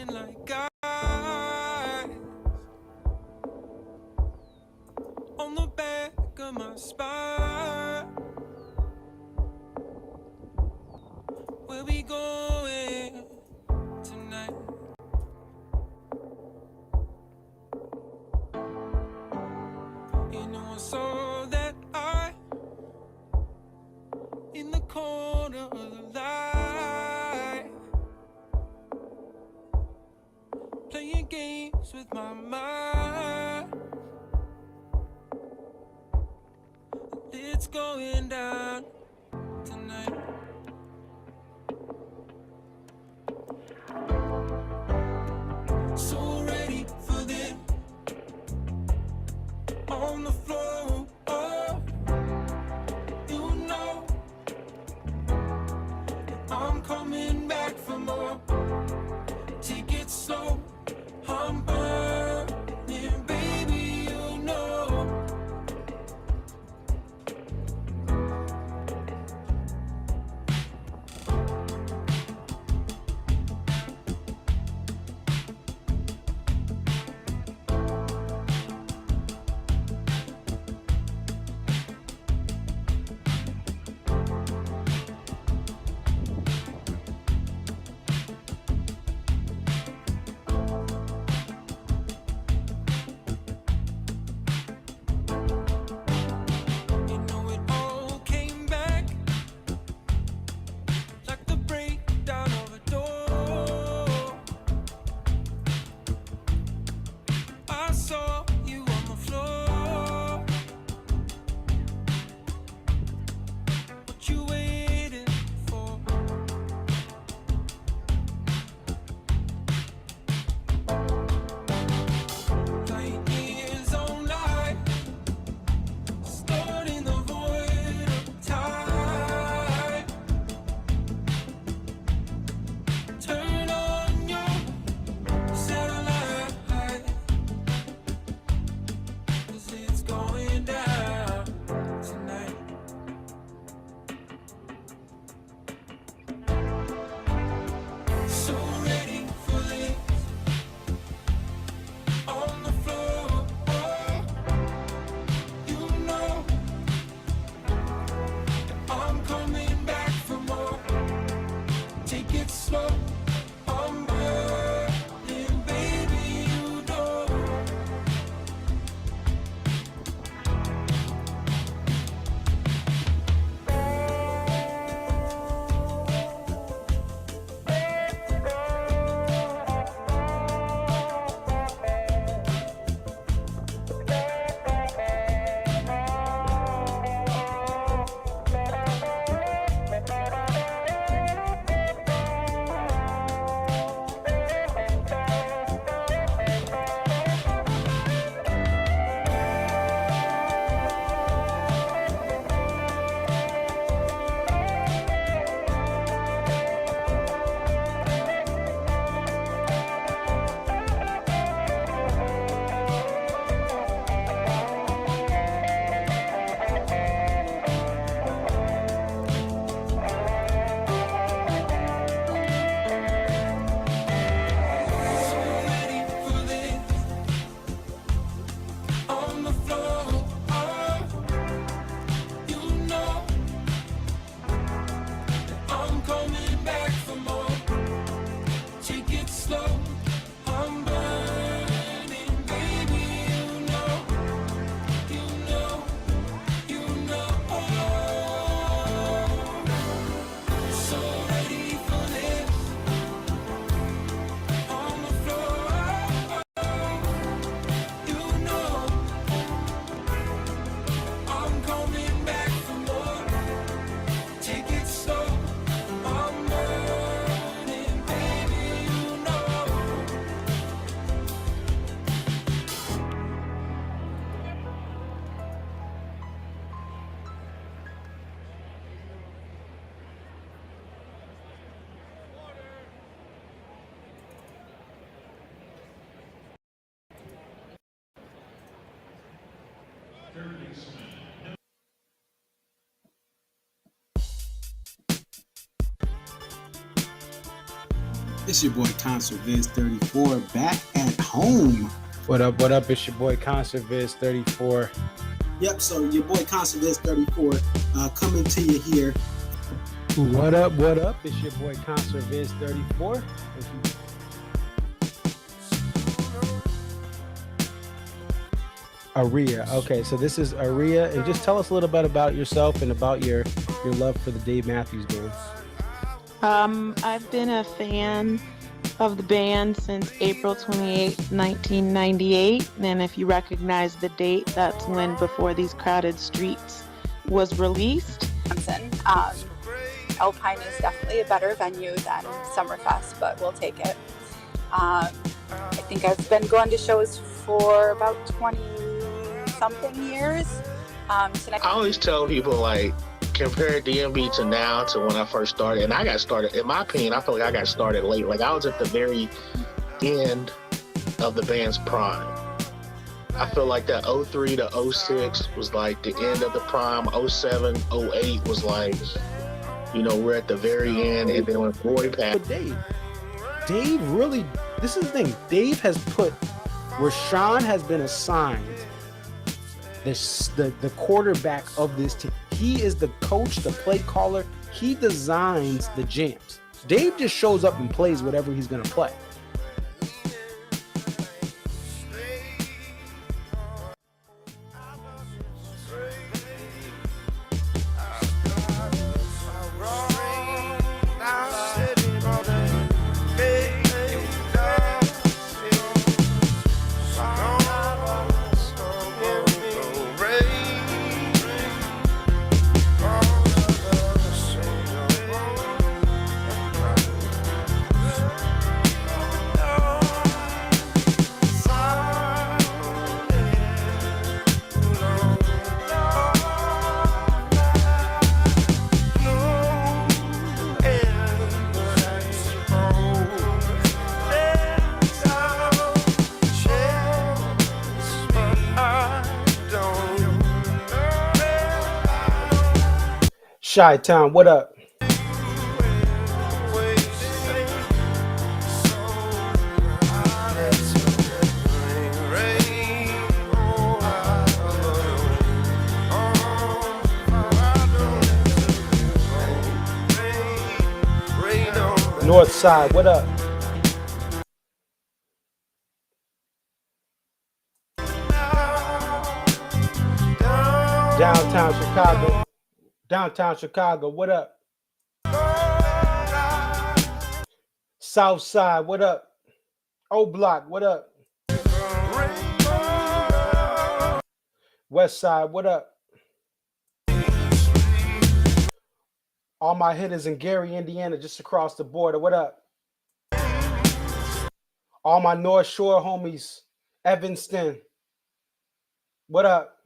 looking like eyes on the back of my spine. Where we going tonight? You know I saw that eye in the corner of the light, playing games with my mind. It's going down tonight. So ready for this, on the floor. Oh, you know I'm coming back for more. Take it slow, I'm burning, baby, you know. You know it all came back like the breakdown of a door. I saw you on the floor. What you waiting for? Light years on light, stored in the void of time. Turn on your satellite, 'cause it's going down tonight. So ready for this, on the floor. Oh, you know I'm coming back for more. Take it slow, I'm burning, baby, you know. So ready for this, on the floor. Oh, you know I'm coming back for more. Take it slow, I'm burning, baby, you know, you know, you know. So ready for this, on the floor. You know I'm coming back for more. Take it slow, I'm burning, baby, you know. It's your boy Concert Viz 34 back at home. What up? What up? It's your boy Concert Viz 34. Yep, so your boy Concert Viz 34 coming to you here. What up? What up? It's your boy Concert Viz 34. Aria. Okay, so this is Aria, and just tell us a little bit about yourself and about your love for the Dave Matthews Band. I've been a fan of the band since April 28, 1998. And if you recognize the date, that's when Before These Crowded Streets was released. Alpine is definitely a better venue than Summerfest, but we'll take it. I think I've been going to shows for about 20-something years. I always tell people, like, compare DMB to now to when I first started. And I got started, in my opinion, I feel like I got started late. Like, I was at the very end of the band's prime. I feel like that 03 to 06 was like the end of the prime. 07, 08 was like, you know, we're at the very end. And then when Roy passed. But Dave really, this is the thing. Dave has put, Rashawn has been assigned the quarterback of this team. He is the coach, the play caller. He designs the jams. Dave just shows up and plays whatever he's going to play. Chi-Town, what up? North Side, what up? Downtown Chicago. Downtown Chicago, what up? South Side, what up? O Block, what up? West Side, what up? All my hitters in Gary, Indiana, just across the border, what up? All my North Shore homies, Evanston, what up?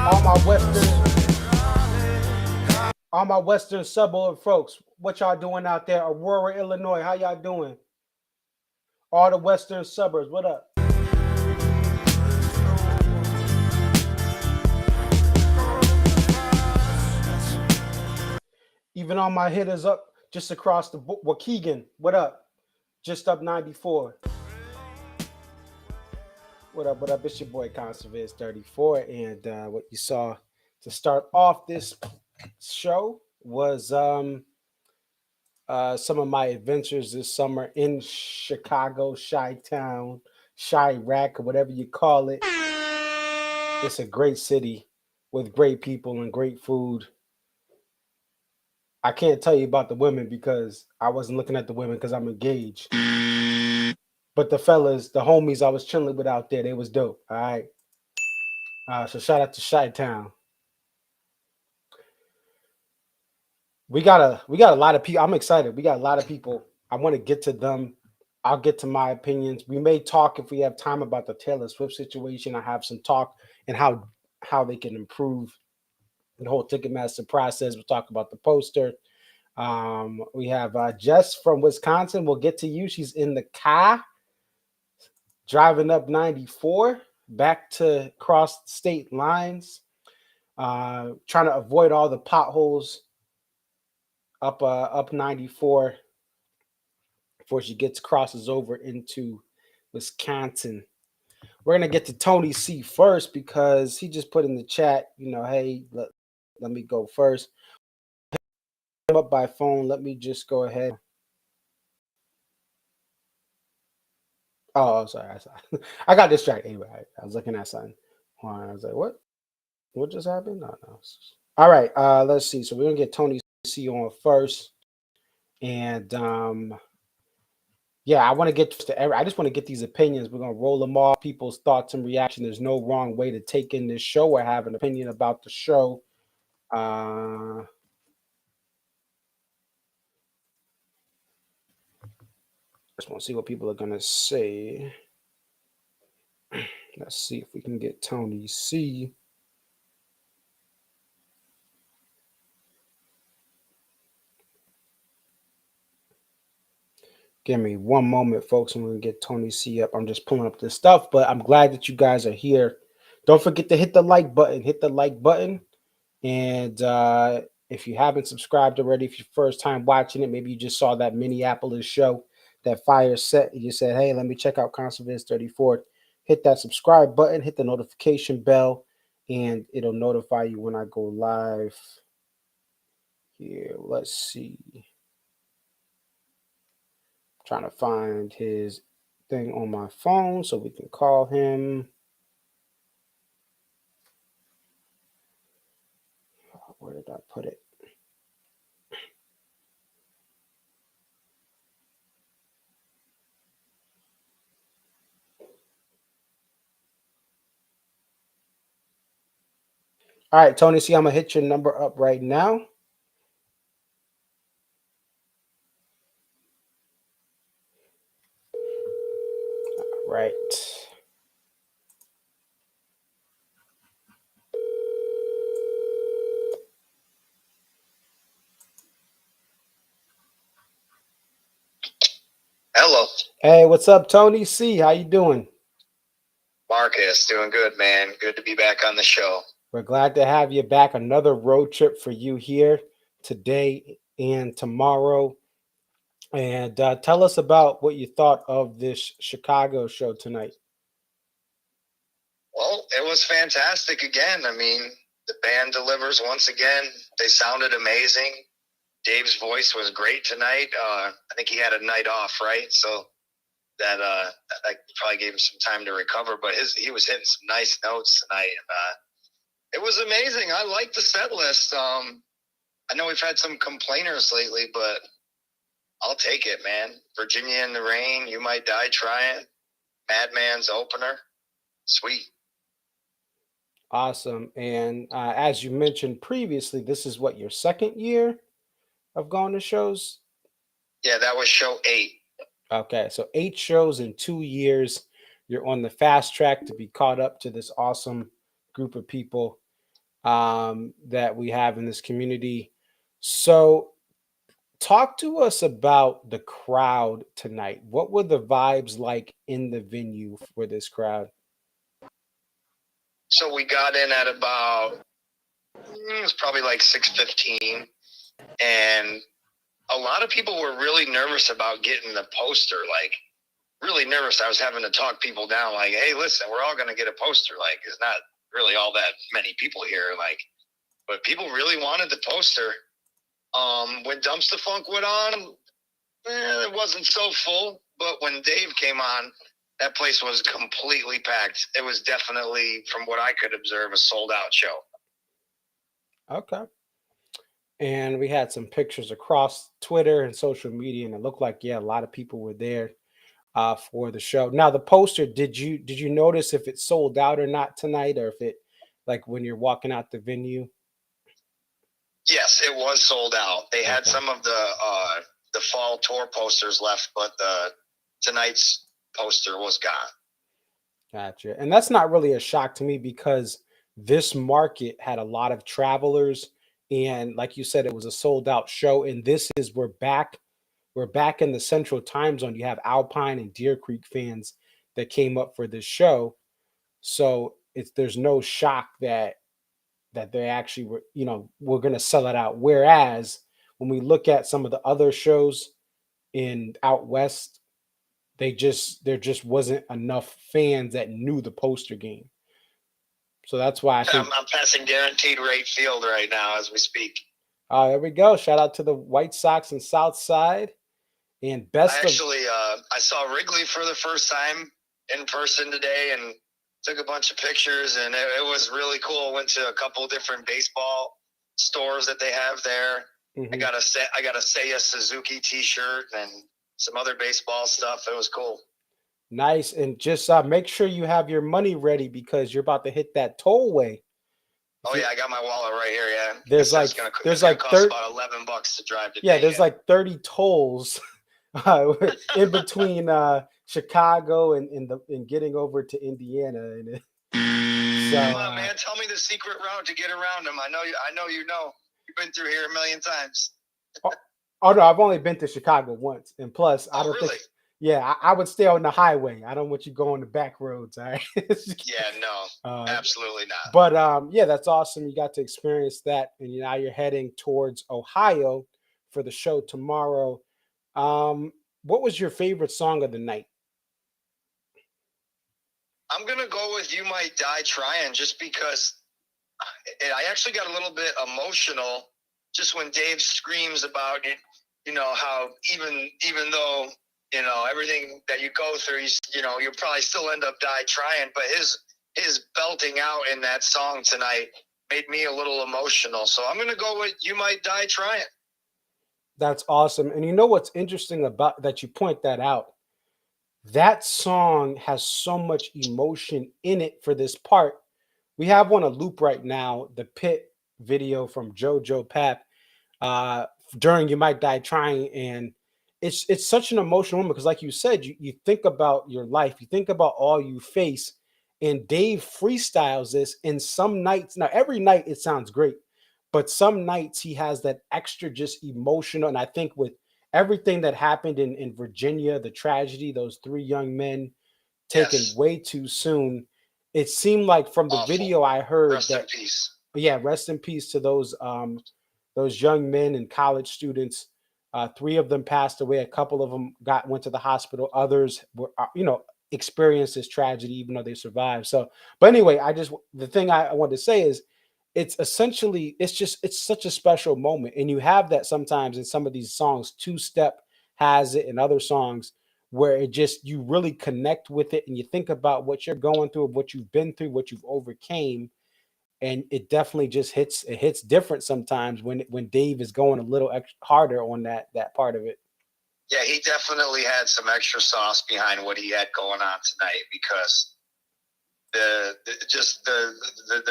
All my western suburb folks, what y'all doing out there? Aurora, Illinois, how y'all doing? All the western suburbs, what up? Even all my hitters up just across the Waukegan, what up? Just up 94. What up, what up? It's your boy Conserviz 34, and what you saw to start off this show was some of my adventures this summer in Chicago, Chi-Town, Chirac, or whatever you call it. It's a great city with great people and great food. I can't tell you about the women because I wasn't looking at the women because I'm engaged. But the fellas, the homies I was chilling with out there, they was dope. All right. So shout out to Chi-Town. We got a lot of people. I'm excited. We got a lot of people. I want to get to them. I'll get to my opinions. We may talk if we have time about the Taylor Swift situation. I have some talk and how they can improve the whole Ticketmaster process. We'll talk about the poster. We have Jess from Wisconsin. We'll get to you. She's in the car driving up 94 back to cross state lines, trying to avoid all the potholes up 94 before she crosses over into Wisconsin. We're gonna get to Tony C first because he just put in the chat, hey, let me go first. Him up by phone. Let me just go ahead. Oh, sorry. I got distracted. Anyway, I was looking at something. I was like, what? What just happened? No. All right. Let's see. So we're gonna get Tony C on first, and yeah, I want to get to I just want to get these opinions. We're gonna roll them off, people's thoughts and reaction. There's no wrong way to take in this show or have an opinion about the show. Just want to see what people are gonna say. Let's see if we can get Tony C. Give me one moment, folks, and we're gonna get Tony C up. I'm just pulling up this stuff, but I'm glad that you guys are here. Don't forget to hit the like button. Hit the like button. And if you haven't subscribed already, if you're first time watching it, maybe you just saw that Minneapolis show, that fire set. You said, hey, let me check out Conserviz 34. Hit that subscribe button, hit the notification bell, and it'll notify you when I go live. Here, let's see. Trying to find his thing on my phone so we can call him. Where did I put it? All right, Tony C, I'm gonna hit your number up right now. All right. Hello. Hey, what's up, Tony C? How you doing? Marcus, doing good, man. Good to be back on the show. We're glad to have you back. Another road trip for you here today and tomorrow. And tell us about what you thought of this Chicago show tonight. Well, it was fantastic again. I mean, the band delivers once again. They sounded amazing. Dave's voice was great tonight. I think he had a night off, right? So that probably gave him some time to recover. But he was hitting some nice notes tonight, and it was amazing. I like the set list. I know we've had some complainers lately, but I'll take it, man. Virginia in the Rain, You Might Die Trying, Madman's opener. Sweet. Awesome. And as you mentioned previously, this is what, your second year of going to shows? Yeah, that was show 8. Okay, so 8 shows in 2 years. You're on the fast track to be caught up to this awesome group of people that we have in this community. So talk to us about the crowd tonight. What were the vibes like in the venue for this crowd? So we got in at about, it was probably like 6:15, and a lot of people were really nervous about getting the poster, like really nervous. I was having to talk people down, like, hey, listen, we're all going to get a poster. Like, it's not really all that many people here, like, but people really wanted the poster. When Dumpster Funk went on, it wasn't so full, but when Dave came on, that place was completely packed. It was definitely, from what I could observe, a sold-out show. Okay. And we had some pictures across Twitter and social media, and it looked like, yeah, a lot of people were there for the show. Now, the poster, did you notice if it sold out or not tonight, or if it, like, when you're walking out the venue? Yes, it was sold out. They had some of the fall tour posters left, but tonight's poster was gone. Gotcha. And that's not really a shock to me because this market had a lot of travelers, and like you said, it was a sold out show. And we're back in the central time zone. You have Alpine and Deer Creek fans that came up for this show. So there's no shock that they actually were, we're going to sell it out. Whereas when we look at some of the other shows in out west, there just wasn't enough fans that knew the poster game. So that's why I think I'm passing Guaranteed Rate Field right now as we speak. there we go. Shout out to the White Sox and South Side. And I saw Wrigley for the first time in person today and took a bunch of pictures, and it was really cool. Went to a couple different baseball stores that they have there. Mm-hmm. I got a Seiya Suzuki T-shirt and some other baseball stuff. It was cool. Nice. And just make sure you have your money ready because you're about to hit that tollway. Oh yeah, I got my wallet right here. Yeah, there's it's like cost about $11 to drive today. Yeah, there's like 30 tolls in between Chicago and getting over to Indiana. And come on, man, tell me the secret route to get around them. I know you know. You've been through here a million times. Oh no, I've only been to Chicago once, and plus I don't really? think. Yeah, I would stay on the highway. I don't want you going the back roads. All right. Yeah, no, absolutely not. But yeah, that's awesome. You got to experience that, and now you're heading towards Ohio for the show tomorrow. What was your favorite song of the night? I'm gonna go with "You Might Die Trying" just because I actually got a little bit emotional just when Dave screams about it. You know how even though everything that you go through, you'll probably still end up die trying. But his belting out in that song tonight made me a little emotional. So I'm gonna go with "You Might Die Trying." That's awesome. And you know what's interesting about that you point that out? That song has so much emotion in it for this part. We have on a loop right now, the Pit video from Jojo Papp during "You Might Die Trying," and it's such an emotional moment because, like you said, you think about your life, you think about all you face, and Dave freestyles this. And some nights, now every night it sounds great, but some nights he has that extra just emotional. And I think with everything that happened in Virginia, the tragedy, those 3 young men taken way too soon, it seemed like from the video I heard rest in peace. Yeah, rest in peace to those young men and college students. 3 of them passed away. A couple of them went to the hospital. Others were, experienced this tragedy, even though they survived. So, but anyway, the thing I wanted to say is, it's essentially, it's such a special moment. And you have that sometimes in some of these songs. Two Step has it in other songs where you really connect with it and you think about what you're going through, what you've been through, what you've overcame. And it definitely just hits different sometimes when Dave is going a little harder on that part of it. Yeah, he definitely had some extra sauce behind what he had going on tonight because the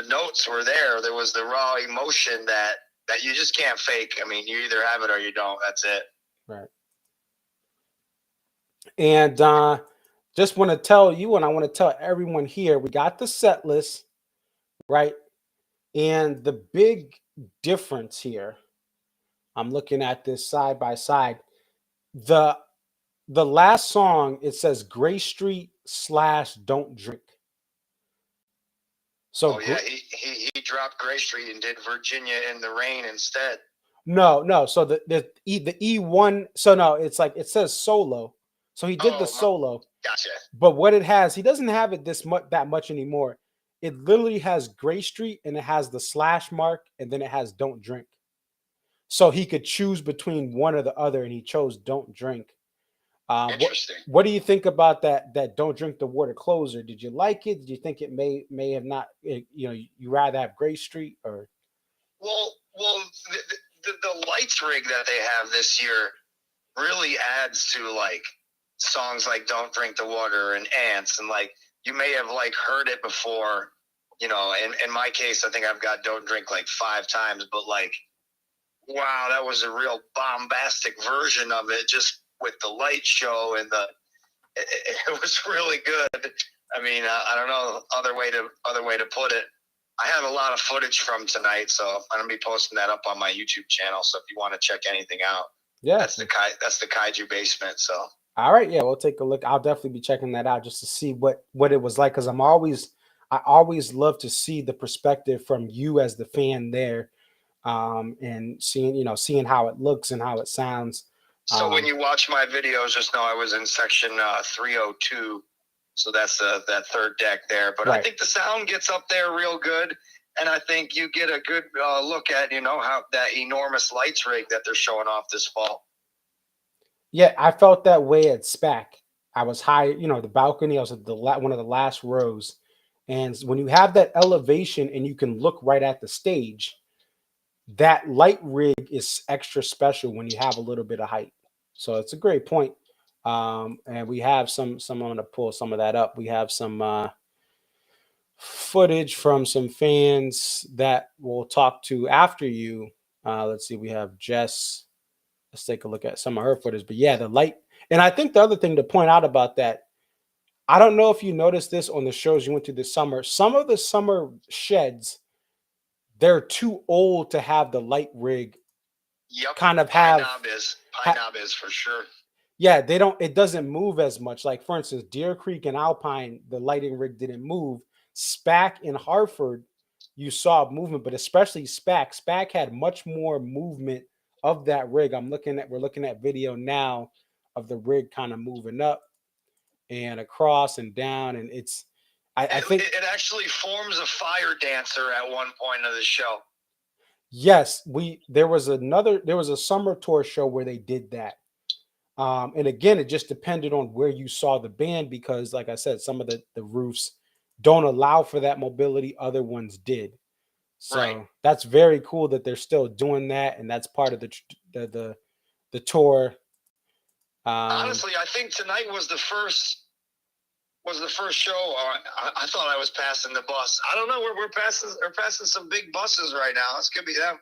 notes were there. There was the raw emotion that you just can't fake. I mean, you either have it or you don't. That's it. Right. And just want to tell you, and I want to tell everyone here, we got the set list, right? And the big difference here, I'm looking at this side by side. The last song, it says Gray Street / Don't Drink. So he dropped Gray Street and did Virginia in the Rain instead. No. So the E1. So no, it's like it says solo. So he did the solo. Gotcha. But what it has, he doesn't have it that much anymore. It literally has Gray Street and it has the / mark and then it has Don't Drink. So he could choose between one or the other, and he chose Don't Drink. Interesting. What do you think about that Don't Drink the Water closer? Did you like it? Did you think it may have not, you rather have Gray Street or? Well, the lights rig that they have this year really adds to like songs like Don't Drink the Water and Ants, and like you may have like heard it before, in my case, I think I've got Don't Drink like 5 times, but like, wow, that was a real bombastic version of it, just with the light show and it was really good. I mean, I don't know other way to put it. I have a lot of footage from tonight, so I'm gonna be posting that up on my YouTube channel. So if you want to check anything out, that's the Kaiju Basement. So all right, yeah, we'll take a look. I'll definitely be checking that out just to see what it was like, because I always love to see the perspective from you as the fan there. and seeing how it looks and how it sounds. So when you watch my videos, just know I was in section 302. So that's that third deck there. But Right. I think the sound gets up there real good. And I think you get a good look at, how that enormous lights rig that they're showing off this fall. Yeah, I felt that way at SPAC. I was high, the balcony. I was at one of the last rows. And when you have that elevation and you can look right at the stage, that light rig is extra special when you have a little bit of height. So it's a great point. And we have some I'm going to pull some of that up. We have some footage from some fans that we'll talk to after you. Let's see. We have Jess. Let's take a look at some of her footage. But yeah, the light. And I think the other thing to point out about that, I don't know if you noticed this on the shows you went to this summer. Some of the summer sheds, they're too old to have the light rig. Yep. Kind of have. Pine Knob is for sure. Yeah, it doesn't move as much. Like, for instance, Deer Creek and Alpine, the lighting rig didn't move. SPAC in Hartford, you saw movement, but especially SPAC. SPAC had much more movement of that rig. We're looking at video now of the rig kind of moving up and across and down. And I think it actually forms a fire dancer at one point of the show. Yes, there was a summer tour show where they did that. And again, it just depended on where you saw the band, because like I said, some of the roofs don't allow for that mobility. Other ones did. So right. That's very cool that they're still doing that. And that's part of the tour. Honestly, I think tonight was the first show. I thought I was passing the bus. I don't know. We're passing some big buses right now. This could be them.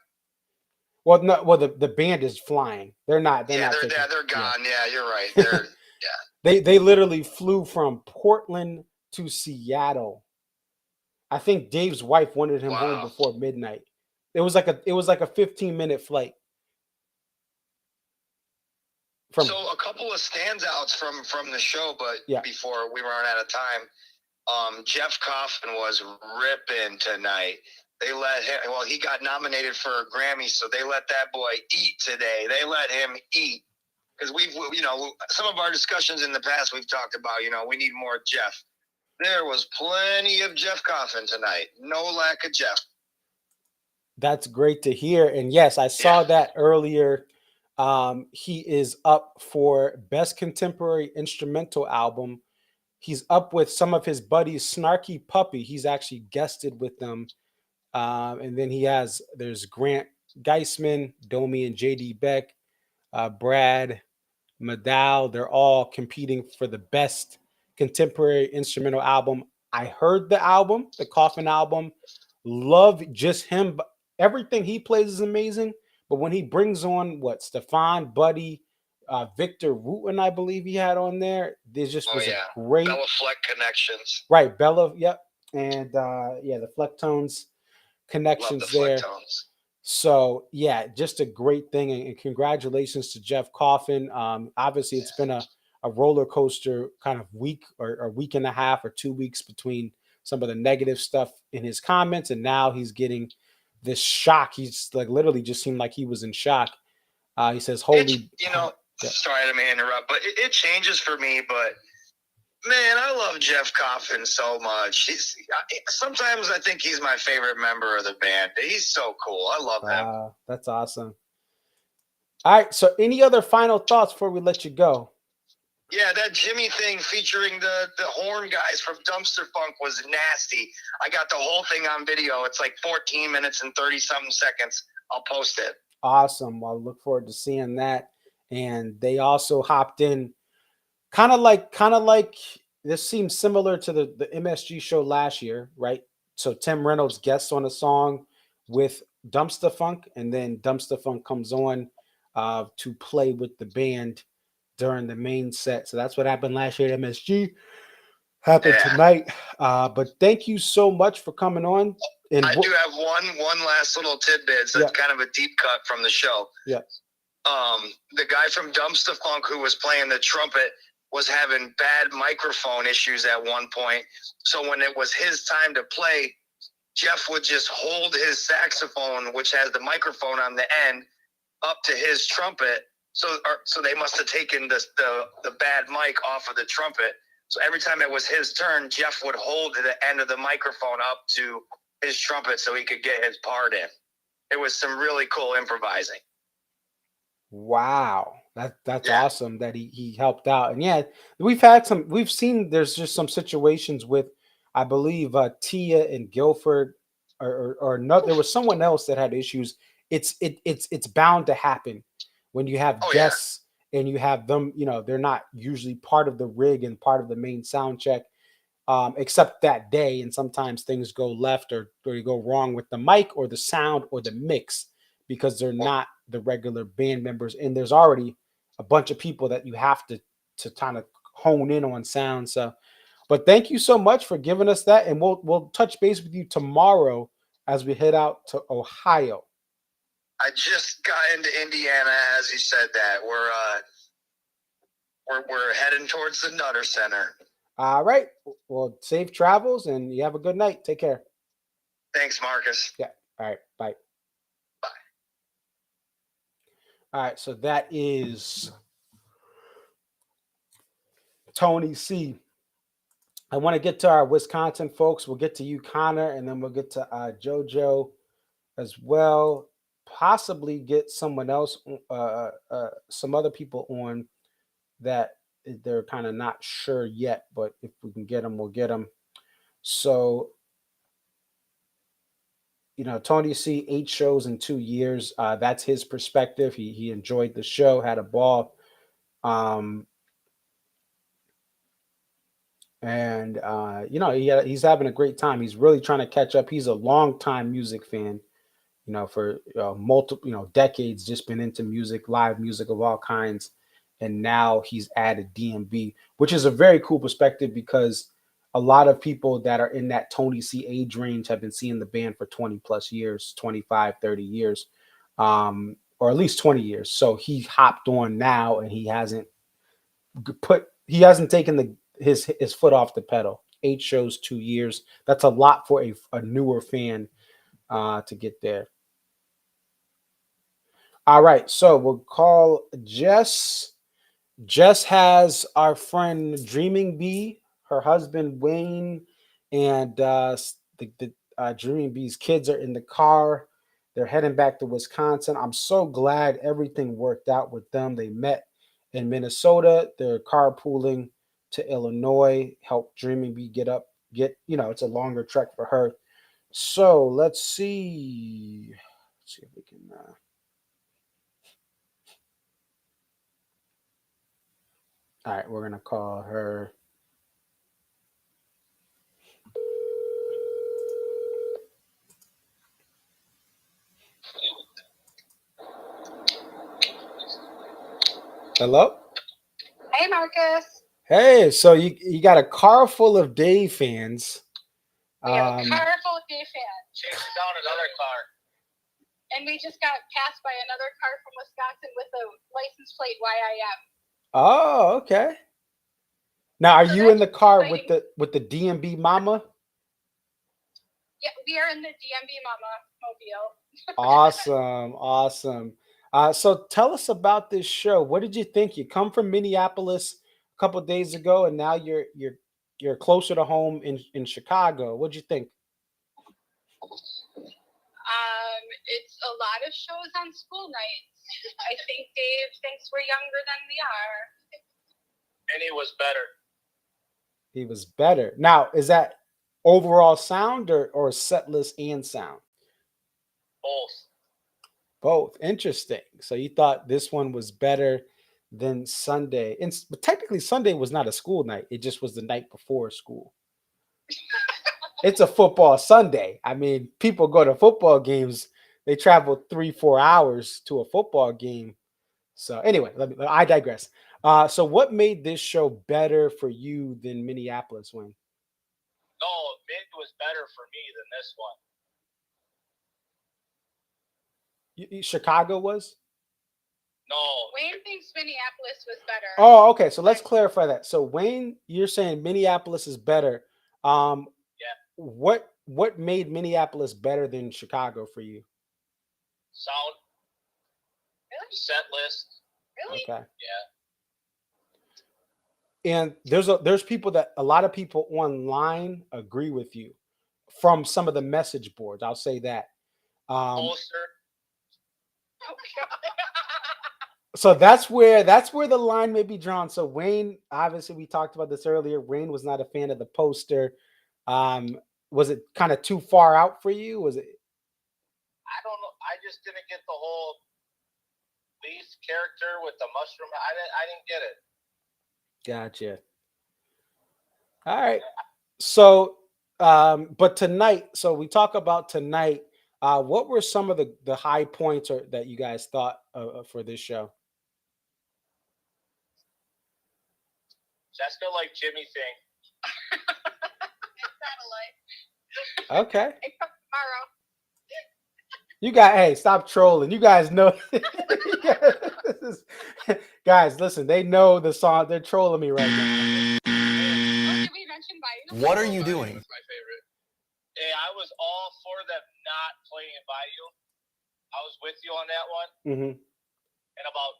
Well, no. Well, the band is flying. They're not. They're gone. Yeah, you're right. They're They literally flew from Portland to Seattle. I think Dave's wife wanted him home before midnight. It was like a 15-minute flight. So a couple of standouts from the show, but before we run out of time, Jeff Coffin was ripping tonight. They let him. Well, he got nominated for a Grammy, so they let that boy eat today. They let him eat, because we've, some of our discussions in the past, we've talked about, we need more Jeff. There was plenty of Jeff Coffin tonight. No lack of Jeff. That's great to hear. And yes, I saw that earlier. He is up for Best Contemporary Instrumental Album. He's up with some of his buddies, Snarky Puppy. He's actually guested with them. And then there's Grant Geisman, Domi and JD Beck, Brad Maddow. They're all competing for the Best Contemporary Instrumental Album. I heard the album, the Coffin album. Love just him. Everything he plays is amazing. But when he brings on Stefan, Buddy, Victor Wooten, I believe he had on there. There's just was a great Bella Fleck connections. Right, Bella, yep. And the Flecktones connections there. Flecktones. So just a great thing, and congratulations to Jeff Coffin. Obviously it's been a roller coaster kind of week or a week and a half or 2 weeks between some of the negative stuff in his comments, and now he's getting this shock. He's like literally just seemed like he was in shock. He says, "Holy, sorry, I didn't mean to interrupt, but it changes for me. But man, I love Jeff Coffin so much. Sometimes I think he's my favorite member of the band. He's so cool. I love him. That's awesome. All right. So, any other final thoughts before we let you go? Yeah, that Jimmy thing featuring the horn guys from Dumpster Funk was nasty. I got the whole thing on video. It's like 14 minutes and 30-something seconds. I'll post it. Awesome. Well, I look forward to seeing that. And they also hopped in kind of like this seems similar to the MSG show last year, right? So Tim Reynolds guests on a song with Dumpster Funk, and then Dumpster Funk comes on to play with the band during the main set. So that's what happened last year at MSG. Happened tonight. But thank you so much for coming on. And I do have one last little tidbit. So it's kind of a deep cut from the show. Yeah. The guy from Dumpster Funk who was playing the trumpet was having bad microphone issues at one point. So when it was his time to play, Jeff would just hold his saxophone, which has the microphone on the end, up to his trumpet. So they must have taken the bad mic off of the trumpet. So every time it was his turn, Jeff would hold the end of the microphone up to his trumpet so he could get his part in. It was some really cool improvising. Wow. That's awesome that he helped out. And yeah, we've seen there's just some situations with, I believe, Tia and Guilford or no, there was someone else that had issues. It's bound to happen when you have guests and you have them, they're not usually part of the rig and part of the main sound check, except that day. And sometimes things go left or you go wrong with the mic or the sound or the mix because they're not the regular band members. And there's already a bunch of people that you have to kind of hone in on sound. So, but thank you so much for giving us that. And we'll touch base with you tomorrow as we head out to Ohio. I just got into Indiana as he said that. We're heading towards the Nutter Center. All right. Well, safe travels and you have a good night. Take care. Thanks, Marcus. Yeah. All right. Bye. Bye. All right. So that is Tony C. I want to get to our Wisconsin folks. We'll get to you, Connor, and then we'll get to Jojo as well. Possibly get someone else, some other people on that they're kind of not sure yet, but if we can get them, we'll get them. So, Tony C, 8 shows in 2 years. That's his perspective. He enjoyed the show, had a ball. He's having a great time. He's really trying to catch up. He's a long-time music fan, for multiple, decades, just been into music, live music of all kinds. And now he's added DMB, which is a very cool perspective because a lot of people that are in that Tony C age range have been seeing the band for 20 plus years, 25, 30 years, or at least 20 years. So he hopped on now and he hasn't taken his foot off the pedal. 8 shows, 2 years. That's a lot for a newer fan to get there. All right. So we'll call Jess. Jess has our friend Dreaming Bee, her husband Wayne, and the Dreaming Bee's kids are in the car. They're heading back to Wisconsin. I'm so glad everything worked out with them. They met in Minnesota. They're carpooling to Illinois. Help Dreaming Bee get, it's a longer trek for her. So let's see. Let's see if we can. All right, we're going to call her. Hello? Hey, Marcus. Hey, so you got a car full of Dave fans. We have a car full of Dave fans. Chasing down another car. And we just got passed by another car from Wisconsin with the license plate YIM. Oh, okay. Now, are you in the car with the DMB Mama? Yeah, we are in the DMB Mama mobile. Awesome. So tell us about this show. What did you think? You come from Minneapolis a couple of days ago, and now you're closer to home in Chicago. What'd you think? It's a lot of shows on school nights. I think Dave thinks we're younger than we are. And he was better. He was better. Now, is that overall sound or Setlist and sound? Both. Interesting. So you thought this one was better than Sunday. But technically, Sunday was not a school night. It just was the night before school. It's a football Sunday. I mean, people go to football games. They travel 3-4 hours to a football game. So anyway, I digress. So what made this show better for you than Minneapolis, Wayne? No, Mid was better for me than this one. Chicago was? No. Wayne thinks Minneapolis was better. Oh, okay. So let's clarify that. So Wayne, you're saying Minneapolis is better. Yeah. What what made Minneapolis better than Chicago for you? Sound. Really? Setlist. Really? Okay. Yeah. And there's people that a lot of people online agree with you from some of the message boards. I'll say that. Poster. Oh, God. So that's where the line may be drawn. So Wayne, obviously, we talked about this earlier. Wayne was not a fan of the poster. Was it kind of too far out for you? Was it? I don't know. I just didn't get the whole leaf character with the mushroom. I didn't get it. Gotcha. All right. So, but tonight, so we talk about tonight. What were some of the high points that you guys thought for this show? Jessica like Jimmy thing. Satellite. Okay. I come tomorrow. You guys, hey, stop trolling. You guys know. Guys, listen, they know the song. They're trolling me right now. Oh, did we mention Bayou? What are you doing? That's my favorite. Hey, I was all for them not playing Bayou. I was with you on that one. Mm-hmm. And about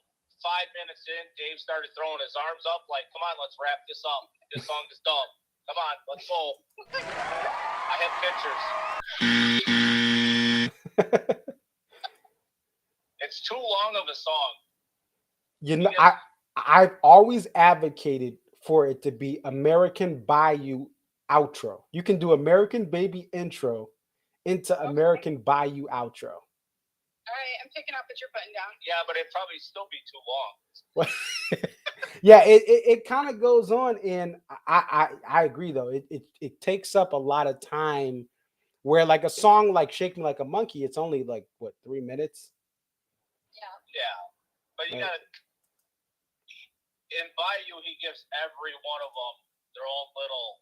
5 minutes in, Dave started throwing his arms up like, come on, let's wrap this up. This song is dumb. Come on, let's go. I have pictures. It's too long of a song. You know, I've always advocated for it to be American Bayou outro. You can do American Baby intro into American Bayou outro. All right, I'm picking up what you're putting down. Yeah, but it'd probably still be too long. Yeah, it kind of goes on, and I agree though. It takes up a lot of time. Where like a song like "Shake Me Like a Monkey," it's only like what 3 minutes. Yeah, but you Right. gotta. In Bayou, he gives every one of them their own little.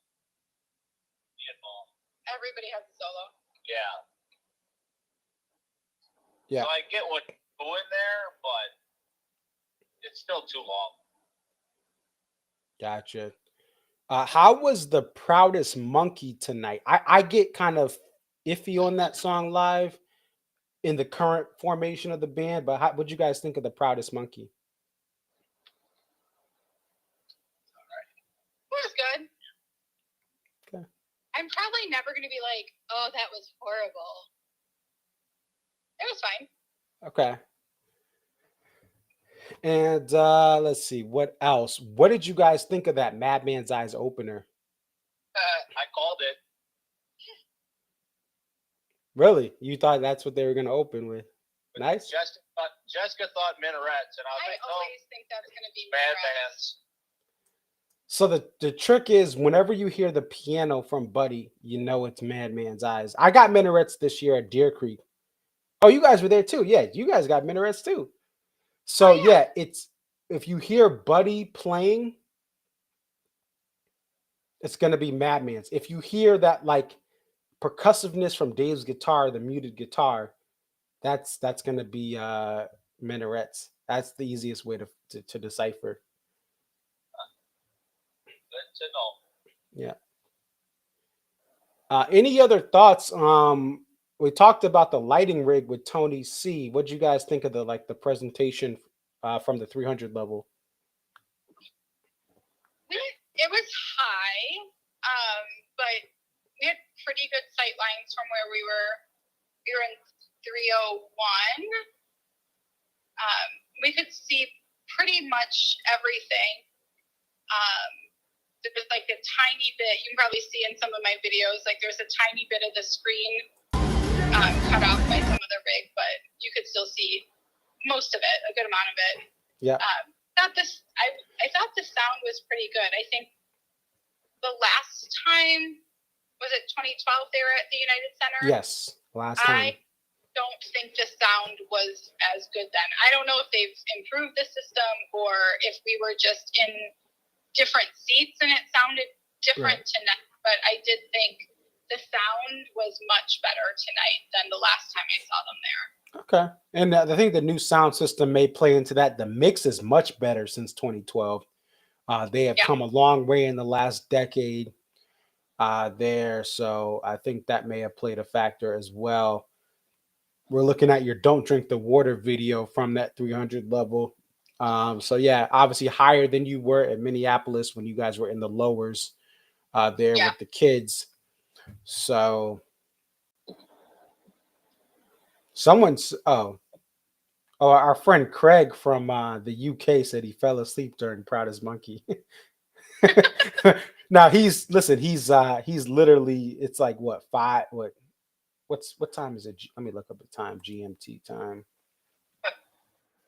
Everybody has a solo. Yeah. Yeah. So I get what you're doing there, but it's still too long. Gotcha. How was the Proudest Monkey tonight? I get kind of iffy on that song live in the current formation of the band, but what'd you guys think of the Proudest Monkey? It was good. Okay. I'm probably never going to be like, oh, that was horrible. It was fine. Okay. And let's see, what else? What did you guys think of that Madman's Eyes opener? I called it. Really? You thought that's what they were going to open with? Nice. Jessica thought minarets, and I was I like, always think that's going to be bad minarets. bands. So the trick is whenever you hear the piano from Buddy, you know it's Madman's Eyes. I got minarets this year at Deer Creek. Oh, you guys were there too. Yeah, you guys got minarets too. So yeah, it's if you hear Buddy playing, it's gonna be Madman's. If you hear that like percussiveness from Dave's guitar, the muted guitar, that's gonna be minarets. That's the easiest way to decipher. Good to know. Yeah. Any other thoughts? We talked about the lighting rig with Tony C. What did you guys think of the presentation from the 300 level? It was high, but we had pretty good sight lines from where we were. We were in 301. We could see pretty much everything. There was like a tiny bit, you can probably see in some of my videos, like there's a tiny bit of the screen cut off by some of the rig, but you could still see most of it, a good amount of it. Yeah. I thought the sound was pretty good. I think the last time, was it 2012 they were at the United Center? Yes, last time. I don't think the sound was as good then. I don't know if they've improved the system or if we were just in different seats and it sounded different tonight, but I did think the sound was much better tonight than the last time I saw them there. Okay. And I think the new sound system may play into that. The mix is much better since 2012. They have come a long way in the last decade. there. So I think that may have played a factor as well. We're looking at your "Don't Drink the Water" video from that 300 level. So yeah, obviously higher than you were at Minneapolis when you guys were in the lowers there with the kids. So our friend Craig from the UK said he fell asleep during Proudest Monkey. Now he's literally, it's like what time is it? Let me look up the time, GMT time,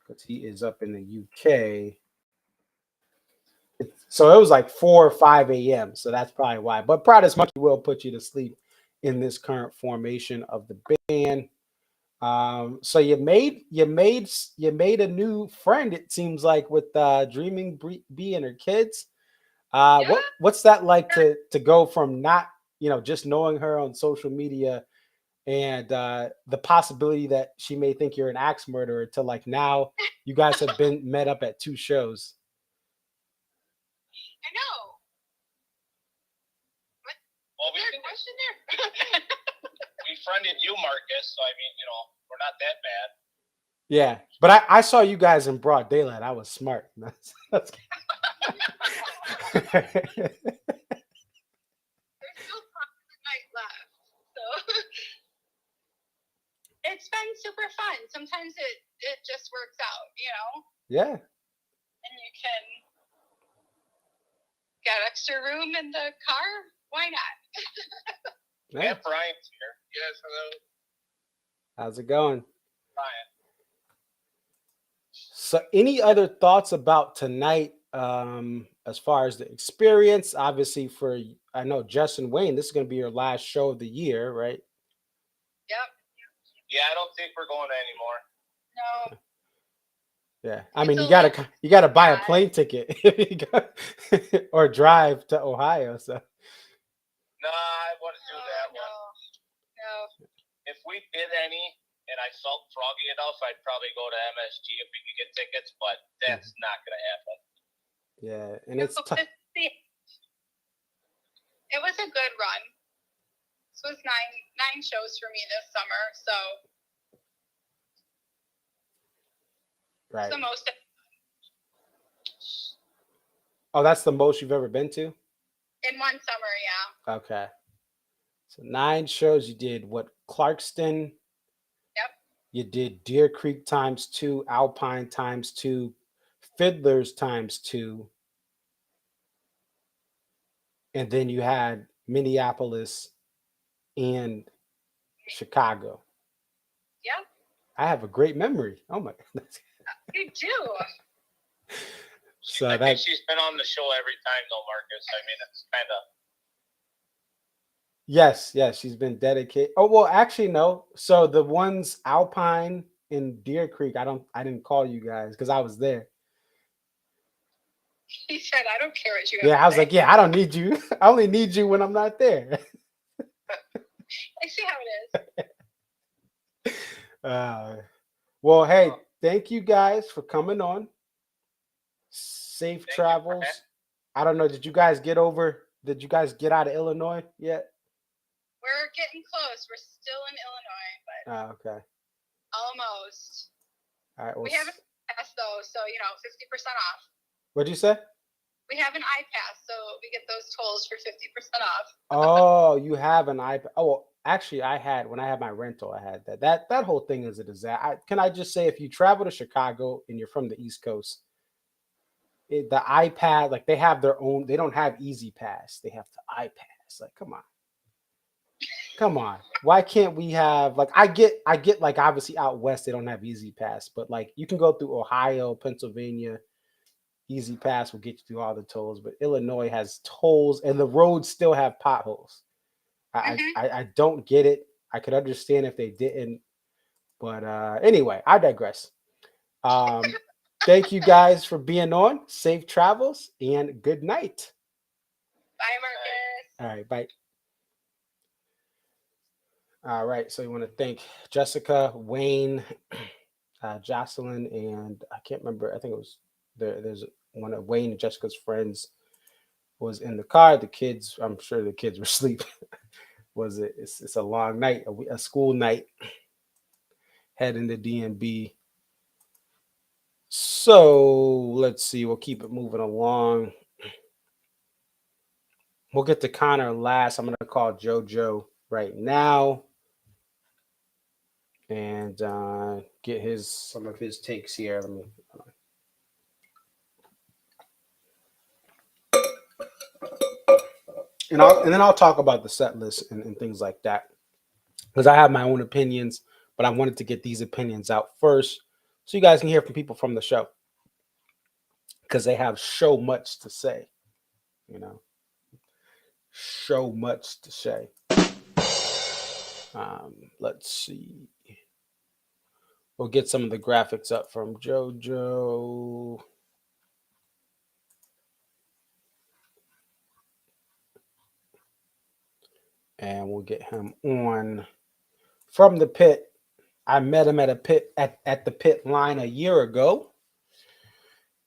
because he is up in the UK. So it was like 4 or 5 a.m. So that's probably why. But Proudest Monkey will put you to sleep in this current formation of the band. So you made a new friend, it seems like, with Dreaming Bee and her kids. What's that like to go from not, just knowing her on social media and the possibility that she may think you're an axe murderer to like now you guys have been met up at 2 shows. I know. Well, we Question there. befriended you, Marcus. So I mean, we're not that bad. Yeah, but I saw you guys in broad daylight. I was smart. There's still part of the night left, so it's been super fun. Sometimes it just works out, Yeah. and you can get extra room in the car. Why not? Yeah. Brian's here. Yes, hello. How's it going? Brian. So any other thoughts about tonight as far as the experience? Obviously I know Justin Wayne, this is going to be your last show of the year, right? Yep. Yeah, I don't think we're going anymore. No. Yeah. I mean, you gotta buy a plane ticket or drive to Ohio. So Nah, I wouldn't do that one. No. If we did any and I felt froggy enough, I'd probably go to MSG if we could get tickets, but that's not gonna happen. Yeah, and it's tough. It was a good run. This was nine shows for me this summer, so Right. it's the most. Oh, that's the most you've ever been to? In one summer, yeah. Okay. So 9 shows. You did what? Clarkston. Yep. You did Deer Creek ×2, Alpine ×2, Fiddlers ×2, and then you had Minneapolis and Chicago. Yep. I have a great memory. Oh my goodness. You do. So I think she's been on the show every time, though, Marcus. I mean, it's kind of. Yes, she's been dedicated. Oh well, actually no. So the ones Alpine and Deer Creek, I didn't call you guys because I was there. He said, "I don't care what you." Yeah, I was like, yeah, I don't need you. I only need you when I'm not there. I see how it is. Well, hey, thank you guys for coming on. Safe travels. I don't know. Did you guys get out of Illinois yet? We're getting close. We're still in Illinois, but Okay. almost. All right. Well, We haven't passed though, so 50% off. What'd you say? We have an iPass, so we get those tolls for 50% off. Oh, you have an iPad. Oh, well, actually, when I had my rental, I had that. That whole thing is a disaster. Can I just say, if you travel to Chicago and you're from the East Coast, the iPad, like they have their own. They don't have Easy Pass. They have the iPass. Like, come on. Why can't we have like? I get like obviously out west they don't have Easy Pass, but like you can go through Ohio, Pennsylvania. Easy Pass will get you through all the tolls, but Illinois has tolls and the roads still have potholes. I don't get it. I could understand if they didn't, but anyway, I digress. Thank you guys for being on. Safe travels and good night. Bye, Marcus. All right, bye. All right, so we want to thank Jessica, Wayne, Jocelyn, and I can't remember. I think it was there's one of Wayne and Jessica's friends was in the car. The kids, I'm sure the kids were asleep. It's a long night, a school night, heading to DMB. So let's see. We'll keep it moving along. We'll get to Connor last. I'm going to call Jojo right now and get some of his takes here. Let me. And then I'll talk about the set list and things like that, because I have my own opinions, but I wanted to get these opinions out first so you guys can hear from people from the show, because they have so much to say, so much to say. Let's see. We'll get some of the graphics up from Jojo. And we'll get him on from the pit. I met him at a pit at the pit line a year ago.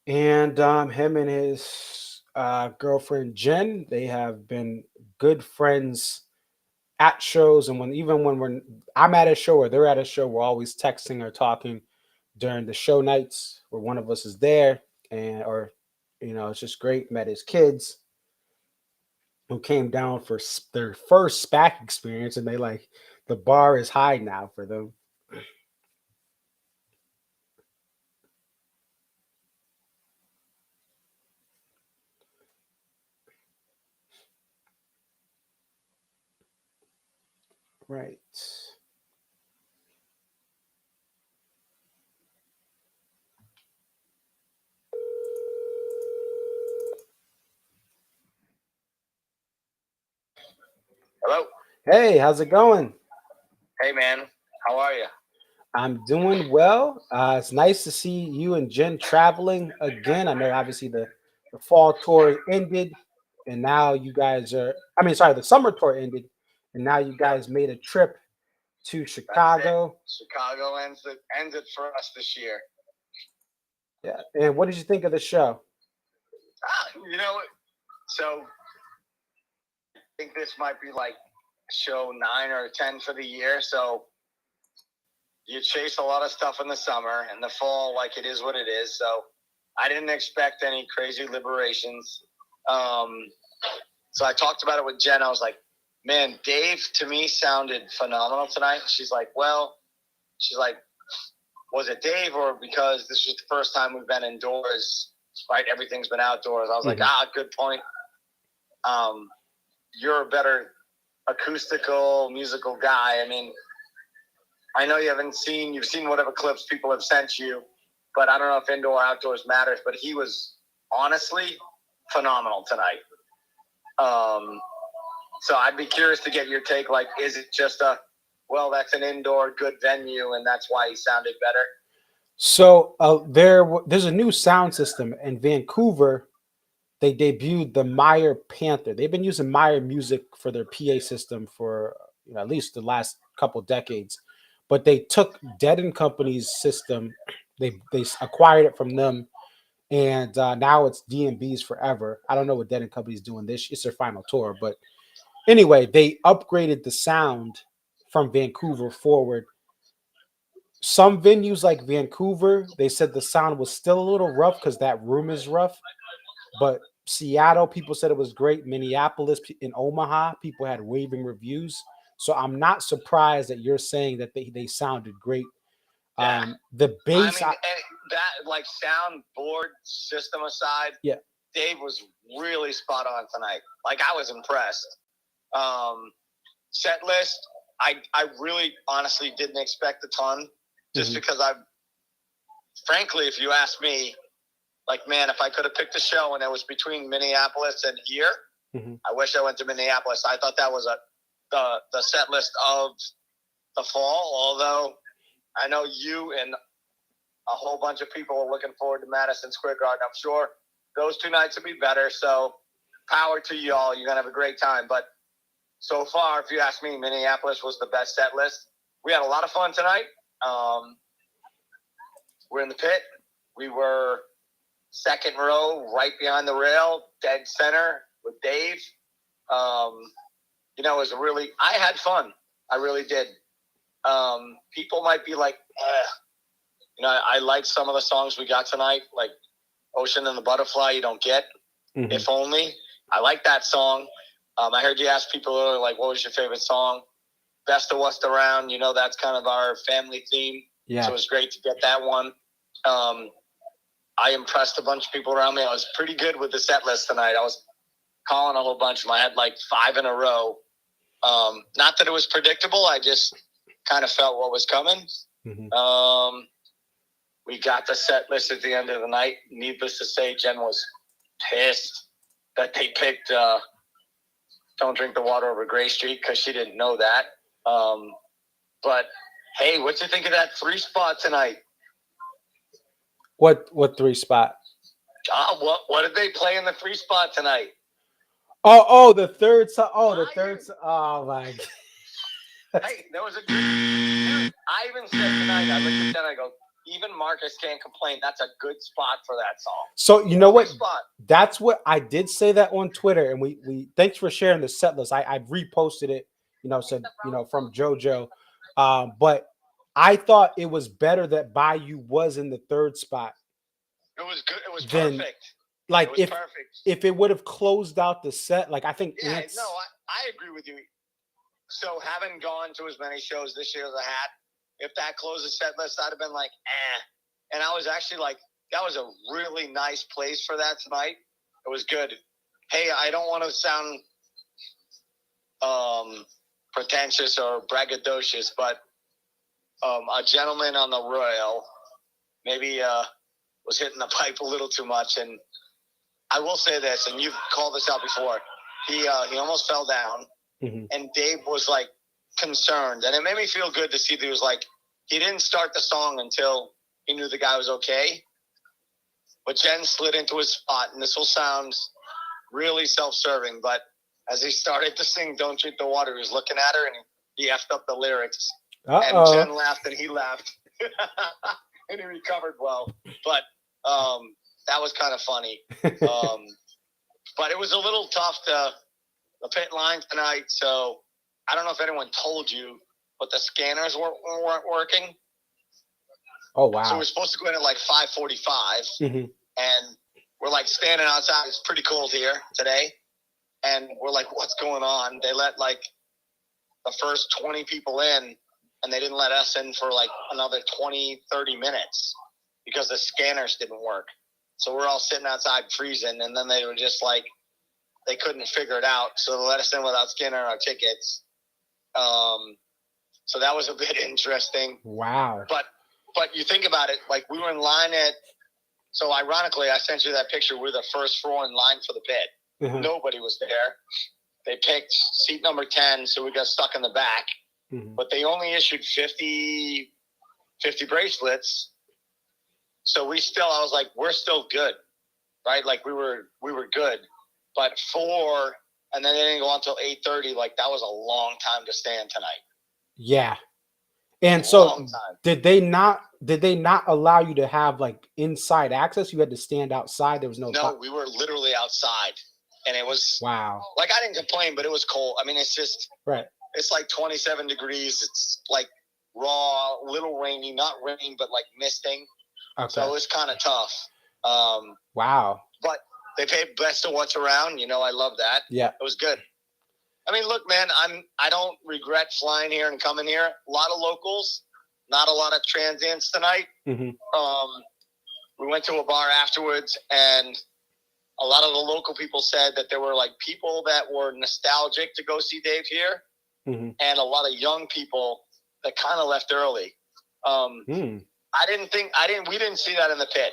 And him and his girlfriend Jen, they have been good friends at shows. And when I'm at a show or they're at a show, we're always texting or talking during the show nights where one of us is there. It's just great. Met his kids who came down for their first SPAC experience, and the bar is high now for them. Right. Hello. Hey, how's it going? Hey, man. How are you? I'm doing well. It's nice to see you and Jen traveling again. I know obviously the fall tour ended, and now you guys are. The summer tour ended, and now you guys made a trip to Chicago. Chicago ends it for us this year. Yeah. And what did you think of the show? So I think this might be like show 9 or 10 for the year. So you chase a lot of stuff in the summer, and the fall, like, it is what it is. So I didn't expect any crazy liberations. So I talked about it with Jen. I was like, man, Dave to me sounded phenomenal tonight. She's like, was it Dave, or because this was the first time we've been indoors, right? Everything's been outdoors. I was like, good point. You're a better acoustical, musical guy. I mean, I know you've seen whatever clips people have sent you, but I don't know if indoor or outdoors matters, but he was honestly phenomenal tonight. So I'd be curious to get your take. Like, is it just that's an indoor good venue and that's why he sounded better? So there's a new sound system in Vancouver. They debuted the Meyer Panther. They've been using Meyer music for their PA system for at least the last couple decades. But they took Dead & Company's system. They acquired it from them, and now it's DMB's forever. I don't know what Dead & Company's doing this. It's their final tour, but anyway, they upgraded the sound from Vancouver forward. Some venues like Vancouver, they said the sound was still a little rough because that room is rough. But Seattle, people said it was great. Minneapolis, in Omaha, people had raving reviews. So I'm not surprised that you're saying that they sounded great. Yeah. The bass, that soundboard system aside, yeah, Dave was really spot on tonight. Like, I was impressed. Set list, I really honestly didn't expect a ton, just because frankly, if you ask me, like, man, if I could have picked a show and it was between Minneapolis and here, I wish I went to Minneapolis. I thought that was the set list of the fall, although I know you and a whole bunch of people are looking forward to Madison Square Garden. I'm sure those 2 nights will be better, so power to y'all. You're going to have a great time. But so far, if you ask me, Minneapolis was the best set list. We had a lot of fun tonight. We're in the pit. We were second row, right behind the rail, dead center. with Dave. You know, it was I had fun. I really did. People might be like, you know, I like some of the songs we got tonight, like Ocean and the Butterfly, You Don't Get, If Only. I like that song. I heard you ask people earlier, like, what was your favorite song? Best of What's Around. You know, that's kind of our family theme. Yeah. So it was great to get that one. I impressed a bunch of people around me. I was pretty good with the set list tonight. I was calling a whole bunch of them. I had like 5 in a row. Not that it was predictable. I just kind of felt what was coming. We got the set list at the end of the night. Needless to say, Jen was pissed that they picked Don't Drink the Water Over Gray Street because she didn't know that. But, hey, what you think of that 3 spot tonight? What 3 spot? What did they play in the 3 spot tonight? Oh, the third song. Oh, the third. Oh my God. Hey, there was a good. Dude, I even said tonight. I looked at that. I go, even Marcus can't complain. That's a good spot for that song. So you know what? Spot. That's what I did say that on Twitter, and we thanks for sharing the set list. I reposted it. You know, said from Jojo, but I thought it was better that Bayou was in the 3rd spot. It was good. It was perfect. Like it was perfect. If it would have closed out the set, like I think. Yeah, no, I agree with you. So having gone to as many shows this year as I had, if that closed the set list, I'd have been like, And I was actually like, that was a really nice place for that tonight. It was good. Hey, I don't want to sound pretentious or braggadocious, but a gentleman on the Royal maybe was hitting the pipe a little too much. And I will say this, and you've called this out before, he almost fell down. And Dave was like concerned, and it made me feel good to see that he was like, he didn't start the song until he knew the guy was okay. But Jen slid into his spot, and this will sound really self-serving, but as he started to sing Don't Drink the Water, he was looking at her, and he effed up the lyrics. And Jen laughed, and he laughed. And he recovered well. But that was kind of funny. But it was a little tough to the pit line tonight, so I don't know if anyone told you, but the scanners weren't working. Oh, wow. So we're supposed to go in at like 5:45, and we're like standing outside. It's pretty cold here today, and we're like, what's going on? They let like the first 20 people in, and they didn't let us in for like another 20, 30 minutes because the scanners didn't work. So we're all sitting outside freezing, and then they were just like, they couldn't figure it out, so they let us in without scanning our tickets. So that was a bit interesting. Wow. But you think about it, like we were in line so ironically, I sent you that picture. We're the first row in line for the pit. Nobody was there. They picked seat number 10, so we got stuck in the back. But they only issued 50 bracelets. So I was like, we're still good, right? Like we were good. But 4, and then they didn't go on until 8:30. Like that was a long time to stand tonight. Yeah. And so did they not allow you to have like inside access? You had to stand outside. There was no. We were literally outside, and it was wow. Like I didn't complain, but it was cold. I mean, it's just right. It's like 27 degrees. It's like raw, little rainy, not raining, but like misting. Okay. So it was kind of tough. Wow. But they paid best of what's around. You know, I love that. Yeah. It was good. I mean, look, man, I don't regret flying here and coming here. A lot of locals, not a lot of transients tonight. We went to a bar afterwards, and a lot of the local people said that there were like people that were nostalgic to go see Dave here, and a lot of young people that kind of left early. We didn't see that in the pit.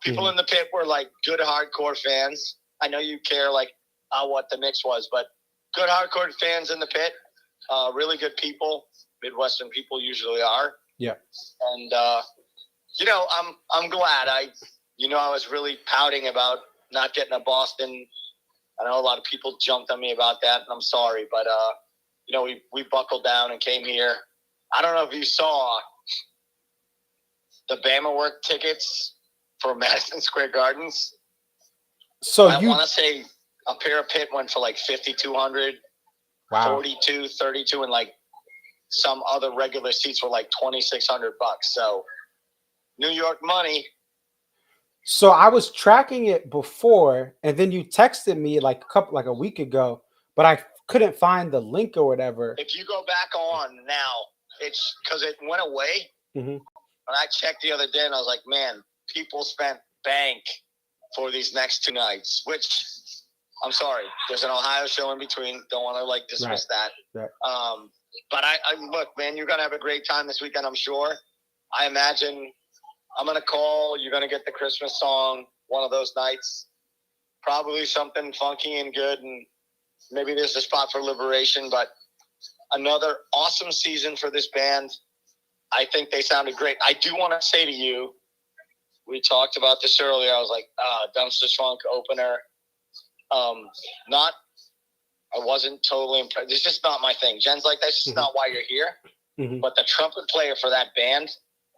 People in the pit were like good hardcore fans. I know you care like what the mix was, but good hardcore fans in the pit. Really good people. Midwestern people usually are. Yeah. And you know, I'm glad. I was really pouting about not getting a Boston. I know a lot of people jumped on me about that, and I'm sorry, but you know, we buckled down and came here. I don't know if you saw the Bama work tickets for Madison Square Gardens. So I want to say A pair of Pit went for like 5,200, Wow. 42, 32, and like some other regular seats were like $2,600. So New York money. So I was tracking it before, and then you texted me like a week ago, but I couldn't find the link or whatever. If you go back on now, it's because it went away. Mm-hmm. And I checked the other day, and I was like, man, people spent bank for these next 2 nights, which I'm sorry, there's an Ohio show in between. Don't want to like dismiss that. Right. But I look, man, you're gonna have a great time this weekend, I'm sure. I imagine I'm gonna call. You're gonna get the Christmas song one of those nights. Probably something funky and good, and maybe there's a spot for Liberation. But another awesome season for this band. I think they sounded great. I do want to say to you, we talked about this earlier. I was like, Dumpster Funk opener. I wasn't totally impressed. It's just not my thing. Jen's like, that's just not why you're here. Mm-hmm. But the trumpet player for that band,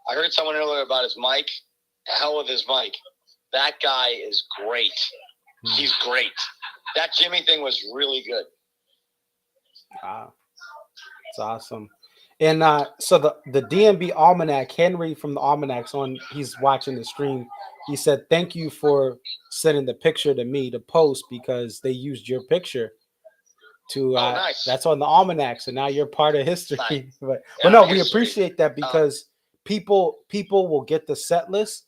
I heard someone earlier about his mic. The hell with his mic. That guy is great. Mm-hmm. He's great. That Jimmy thing was really good. Wow. It's awesome. And so the DMB Almanac, Henry from the Almanacs he's watching the stream. He said, thank you for sending the picture to me to post because they used your picture to nice. That's on the Almanac. So now you're part of history. Nice. but Yeah, no, we history. appreciate that because people will get the set list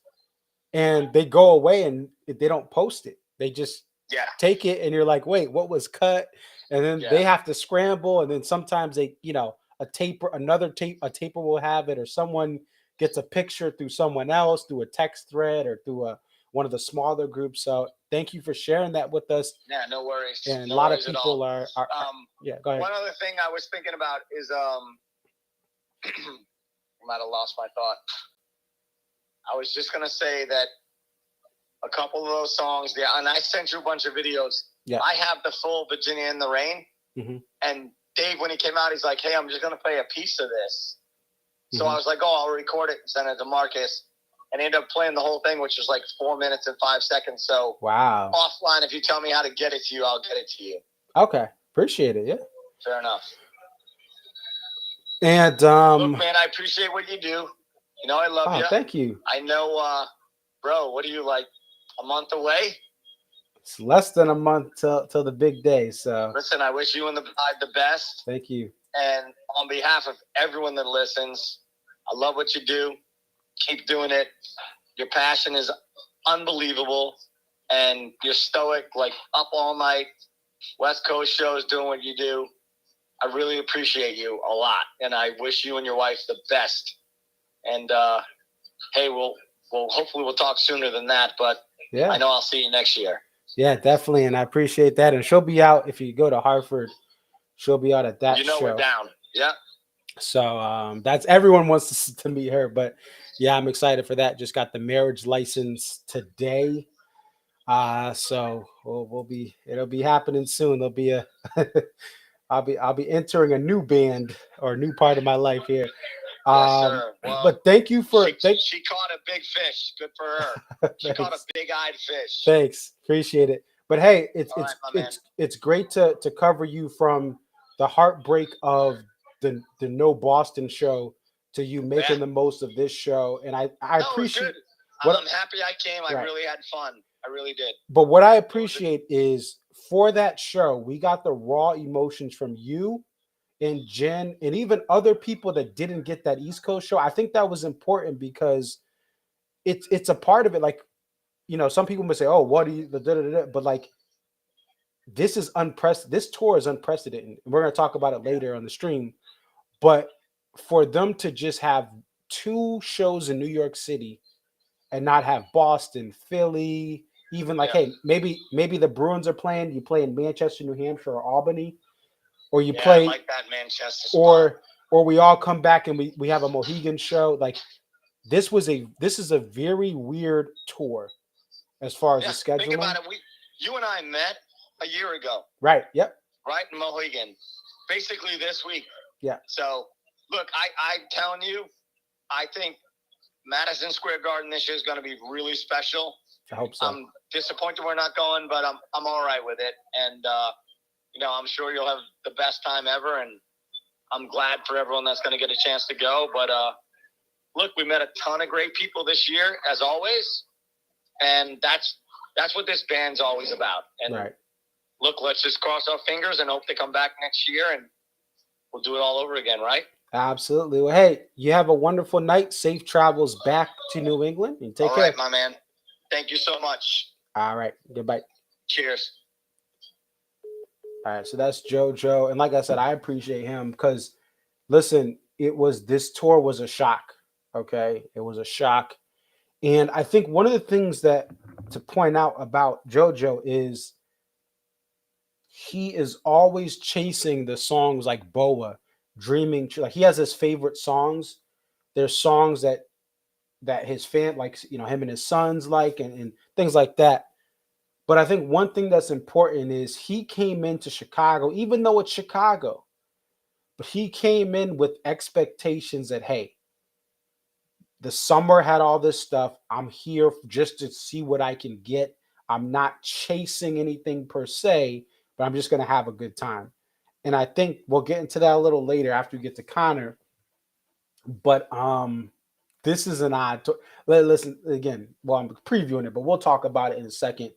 and they go away and they don't post it. They just take it and you're like, wait, what was cut? And then they have to scramble. And then sometimes they, a taper will have it, or someone gets a picture through someone else, through a text thread or through one of the smaller groups. So thank you for sharing that with us. Yeah, no worries. And no a lot of worries at people all. are go ahead. One other thing I was thinking about is I might have lost my thought. I was just gonna say that a couple of those songs, and I sent you a bunch of videos. Yeah. I have the full Virginia in the Rain. Mm-hmm. And Dave, when he came out, he's like, hey, I'm just going to play a piece of this. So Mm-hmm. I was like, I'll record it and send it to Marcus. And he ended up playing the whole thing, which was like 4 minutes and 5 seconds. So wow. Offline, if you tell me how to get it to you, I'll get it to you. Okay. Appreciate it. Yeah. Fair enough. And look, man, I appreciate what you do. I love you. Thank you. I know, bro, what are you, like a month away? It's less than a month till the big day. So listen, I wish you and the bride the best. Thank you. And on behalf of everyone that listens, I love what you do. Keep doing it. Your passion is unbelievable. And you're stoic, like up all night, West Coast shows, doing what you do. I really appreciate you a lot. And I wish you and your wife the best. And, hey, hopefully we'll talk sooner than that. But yeah, I know I'll see you next year. Yeah, definitely. And I appreciate that. And she'll be out if you go to Hartford. She'll be out at that show. We're down. Yeah. So that's everyone wants to meet her. But yeah, I'm excited for that. Just got the marriage license today. So it'll be happening soon. There'll be I'll be entering a new band or a new part of my life here. Yes, sir. Well, but thank you for she caught a big fish. Good for her. She caught a big-eyed fish. Thanks, appreciate it. But hey, it's great to cover you from the heartbreak of the No Boston show to you making the most of this show, and I appreciate. I'm happy I came. I really had fun. I really did. But what I appreciate is for that show, we got the raw emotions from you and Jen and even other people that didn't get that East Coast show. I think that was important because it's a part of it. Like, some people may say, oh, what do you, but like, this is unprecedented. This tour is unprecedented. We're going to talk about it later on the stream, but for them to just have 2 shows in New York City and not have Boston, Philly, even like, hey, maybe the Bruins are playing, you play in Manchester, New Hampshire, or Albany, or you play like that Manchester spot. or we all come back and we have a Mohegan show. Like this is a very weird tour as far as the scheduling. Think about it. You and I met a year ago. Right. Yep. Right in Mohegan. Basically this week. Yeah. So look, I'm telling you, I think Madison Square Garden this year is going to be really special. I hope so. I'm disappointed we're not going, but I'm all right with it. And, I'm sure you'll have the best time ever. And I'm glad for everyone that's going to get a chance to go. But, look, we met a ton of great people this year, as always. And that's what this band's always about. And right. Look, let's just cross our fingers and hope they come back next year and we'll do it all over again, right? Absolutely. Well, hey, you have a wonderful night. Safe travels back to New England. And take care. All right, my man. Thank you so much. All right. Goodbye. Cheers. All right. So that's Jojo. And like I said, I appreciate him because, listen, this tour was a shock. Okay. It was a shock. And I think one of the things that to point out about Jojo is he is always chasing the songs like Boa, Dreaming. Like he has his favorite songs. There's songs that his fan, like, him and his sons like, and things like that. But I think one thing that's important is he came into Chicago, even though it's Chicago, but he came in with expectations that, hey, the summer had all this stuff. I'm here just to see what I can get. I'm not chasing anything per se, but I'm just going to have a good time. And I think we'll get into that a little later after we get to Connor. But this is an odd tour. Listen, again, well, I'm previewing it, but we'll talk about it in a second.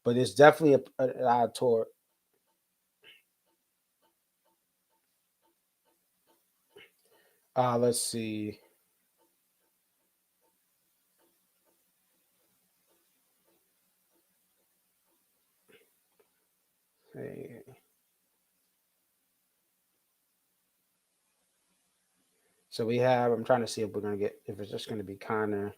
But it's definitely an odd tour. Let's see. Hey. So we have, I'm trying to see if we're going to get, if it's just going to be Connor.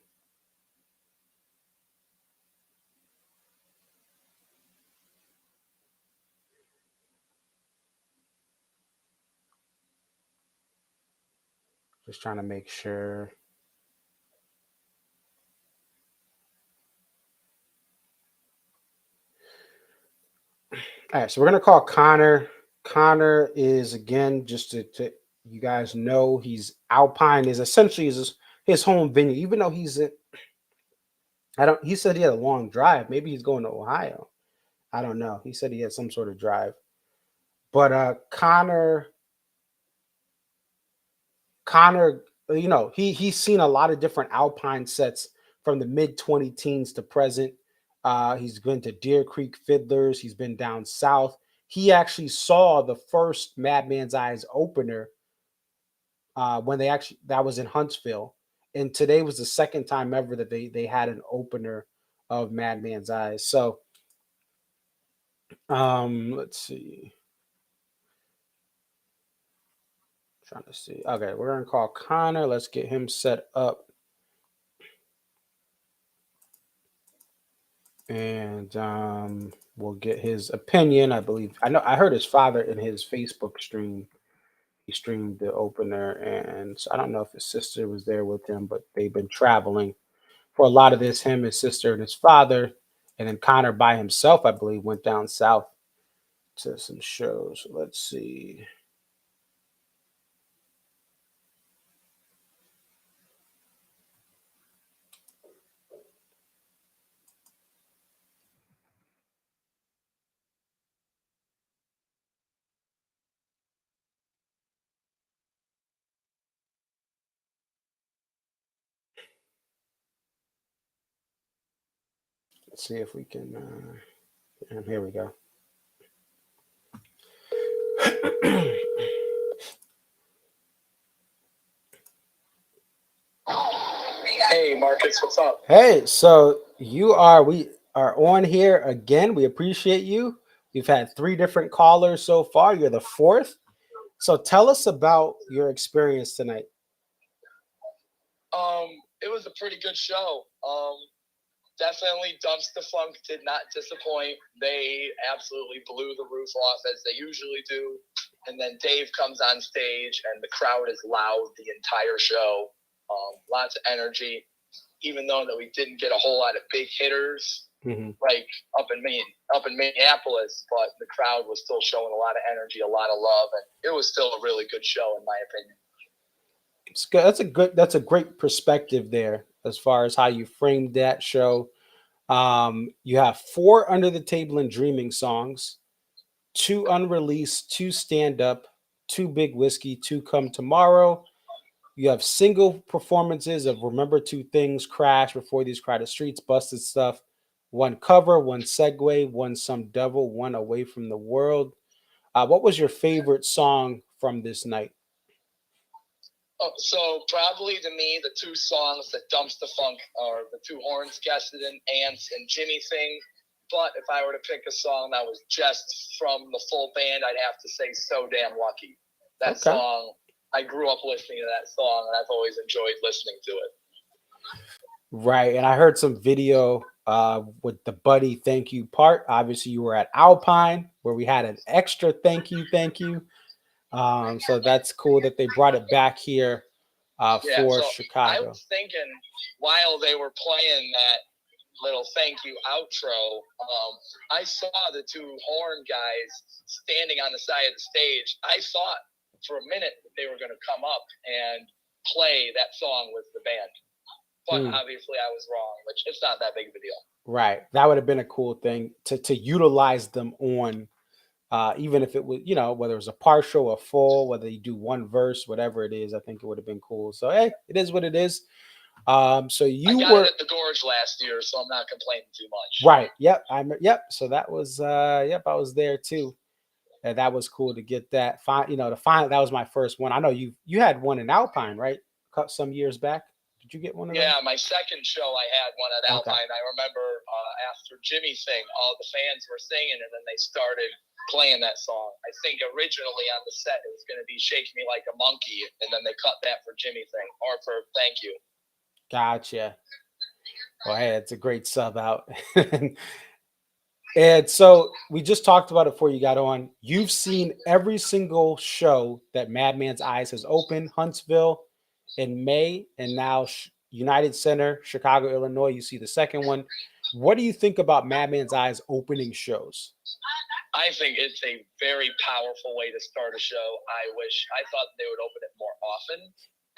Just trying to make sure. All right, so we're going to call Connor. Connor is, again, just to you guys know, he's Alpine is essentially his home venue, even though he said he had a long drive. Maybe he's going to Ohio. I don't know. He said he had some sort of drive. But Connor, he's seen a lot of different Alpine sets from the mid-20 teens to present. He's been to Deer Creek Fiddlers. He's been down south. He actually saw the first Madman's Eyes opener when that was in Huntsville. And today was the second time ever that they had an opener of Madman's Eyes. So let's see. Trying to see. Okay, we're gonna call Connor. Let's get him set up. And we'll get his opinion. I believe I heard his father in his Facebook stream. He streamed the opener, and so I don't know if his sister was there with him, but they've been traveling for a lot of this. Him, his sister, and his father, and then Connor by himself, I believe, went down south to some shows. Let's see. Let's see if we can. And here we go. Hey, Marcus, what's up? Hey, so we are on here again. We appreciate you. We've had 3 different callers so far. You're the 4th. So tell us about your experience tonight. It was a pretty good show. Definitely Dumpster Funk did not disappoint. They absolutely blew the roof off as they usually do. And then Dave comes on stage and the crowd is loud the entire show. Lots of energy, even though that we didn't get a whole lot of big hitters like up in Minneapolis, but the crowd was still showing a lot of energy, a lot of love, and it was still a really good show in my opinion. It's good. That's a great perspective there as far as how you framed that show. You have 4 Under the Table and Dreaming songs, 2 unreleased, 2 stand up, 2 Big Whiskey, 2 Come Tomorrow. You have single performances of Remember 2 Things, Crash, Before These Crowded Streets, Busted Stuff, 1 cover, 1 segue, 1 Some Devil, 1 Away from the World. What was your favorite song from this night? Oh, so probably to me, the 2 songs that dumps the funk are the 2 horns guested in Ants and Jimmy Thing. But if I were to pick a song that was just from the full band, I'd have to say So Damn Lucky. That song, I grew up listening to that song, and I've always enjoyed listening to it. Right. And I heard some video with the Buddy thank you part. Obviously, you were at Alpine where we had an extra thank you. So that's cool that they brought it back here for Chicago. I was thinking while they were playing that little thank you outro, I saw the 2 horn guys standing on the side of the stage. I thought for a minute that they were going to come up and play that song with the band. But obviously I was wrong, which it's not that big of a deal. Right. That would have been a cool thing to utilize them on, even if it was, whether it was a partial or full, whether you do 1 verse, whatever it is, I think it would have been cool. So, hey, it is what it is. So you were at the Gorge last year, so I'm not complaining too much. Right. Yep. So that was, I was there too. And that was cool to get that. That was my first one. I know you had one in Alpine, right? Some years back. Did you get one of those? Yeah, my second show I had one at Alpine. I remember after Jimmy Thing, all the fans were singing, and then they started playing that song. I think originally on the set it was going to be Shake Me Like a Monkey, and then they cut that for Jimmy Thing, or for Thank You. Gotcha. Well, hey, it's a great sub out. And so we just talked about it before you got on. You've seen every single show that Madman's Eyes has opened. Huntsville in May, and now United Center, Chicago, Illinois. You see the second one. What do you think about Madman's Eyes opening shows? I think it's a very powerful way to start a show. I thought they would open it more often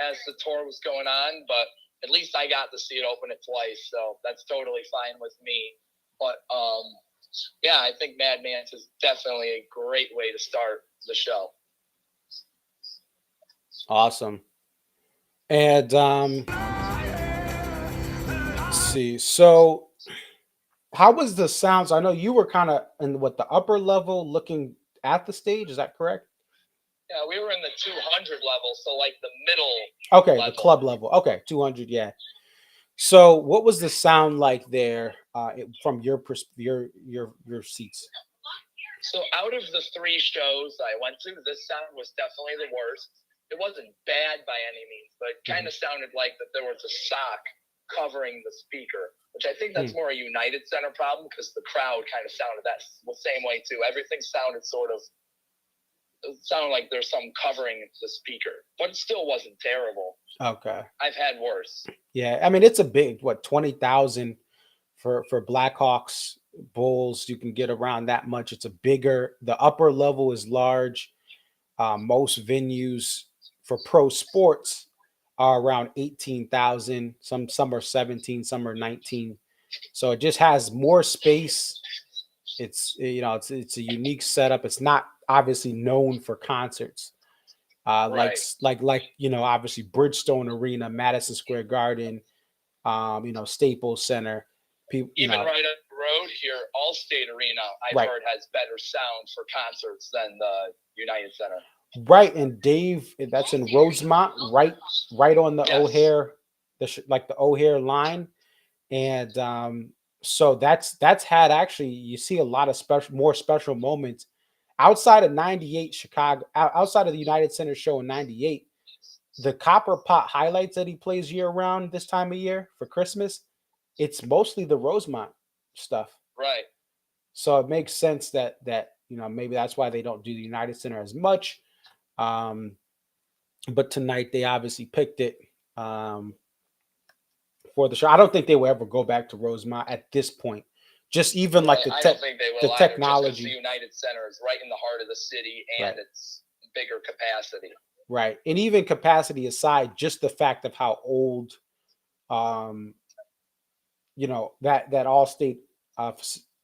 as the tour was going on, but at least I got to see it open it twice, so that's totally fine with me. But yeah, I think Madman's is definitely a great way to start the show. Awesome. And let's see. So how was the sounds? I know you were kind of in the upper level looking at the stage. Is that correct? Yeah, we were in the 200 level, so like the middle. Okay, level. The club level. Okay, 200, yeah. So what was the sound like there from your seats? So out of the 3 shows I went to, this sound was definitely the worst. It wasn't bad by any means, but it kind of sounded like that there was a sock covering the speaker, which I think that's more a United Center problem because the crowd kind of sounded that the same way too. Everything sounded it sounded like there's some covering the speaker, but it still wasn't terrible. Okay. I've had worse. Yeah, I mean, it's a big, 20,000 for Blackhawks, Bulls. You can get around that much. It's the upper level is large. Most venues for pro sports are around 18,000. Some are 17, some are 19. So it just has more space. It's it's a unique setup. It's not obviously known for concerts. Right. like obviously Bridgestone Arena, Madison Square Garden, Staples Center. People even right up the road here, Allstate Arena, I've heard has better sound for concerts than the United Center. Right, and Dave, that's in Rosemont, right on the O'Hare, the O'Hare line, and so that's had actually you see a lot of more special moments outside of '98 Chicago, outside of the United Center show in '98. The Copper Pot highlights that he plays year round this time of year for Christmas, it's mostly the Rosemont stuff. Right. So it makes sense that maybe that's why they don't do the United Center as much. But tonight they obviously picked it for the show. I don't think they will ever go back to Rosemont at this point. Just even like I don't think they will the either, technology. the United Center is right in the heart of the city, and it's bigger capacity. Right, and even capacity aside, just the fact of how old you know, that Allstate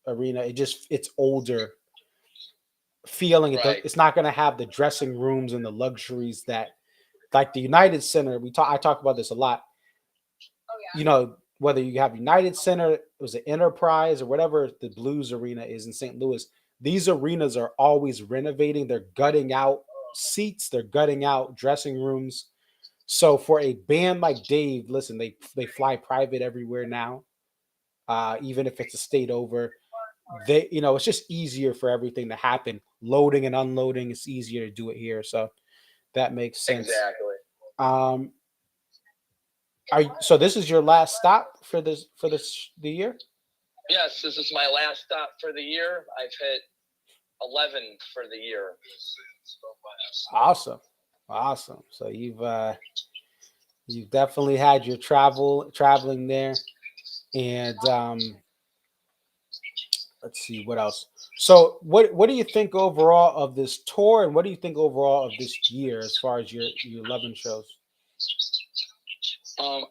arena, it's older feeling. Right. It's not going to have the dressing rooms and the luxuries that, like the United Center. I talk about this a lot. You know, whether you have United Center, it was an Enterprise or whatever the Blues Arena is in St. Louis. These arenas are always renovating. They're gutting out seats. They're gutting out dressing rooms. So for a band like Dave, listen, they fly private everywhere now. Even if it's a state over, it's just easier for everything to happen. Loading and unloading, it's easier to do it here. So that makes sense. Exactly. So this is your last stop for the year? Yes, this is my last stop for the year. I've hit 11 for the year. Awesome. So you've definitely had your traveling there, and let's see what else. So what do you think overall of this tour, and what do you think overall of this year as far as your 11 shows?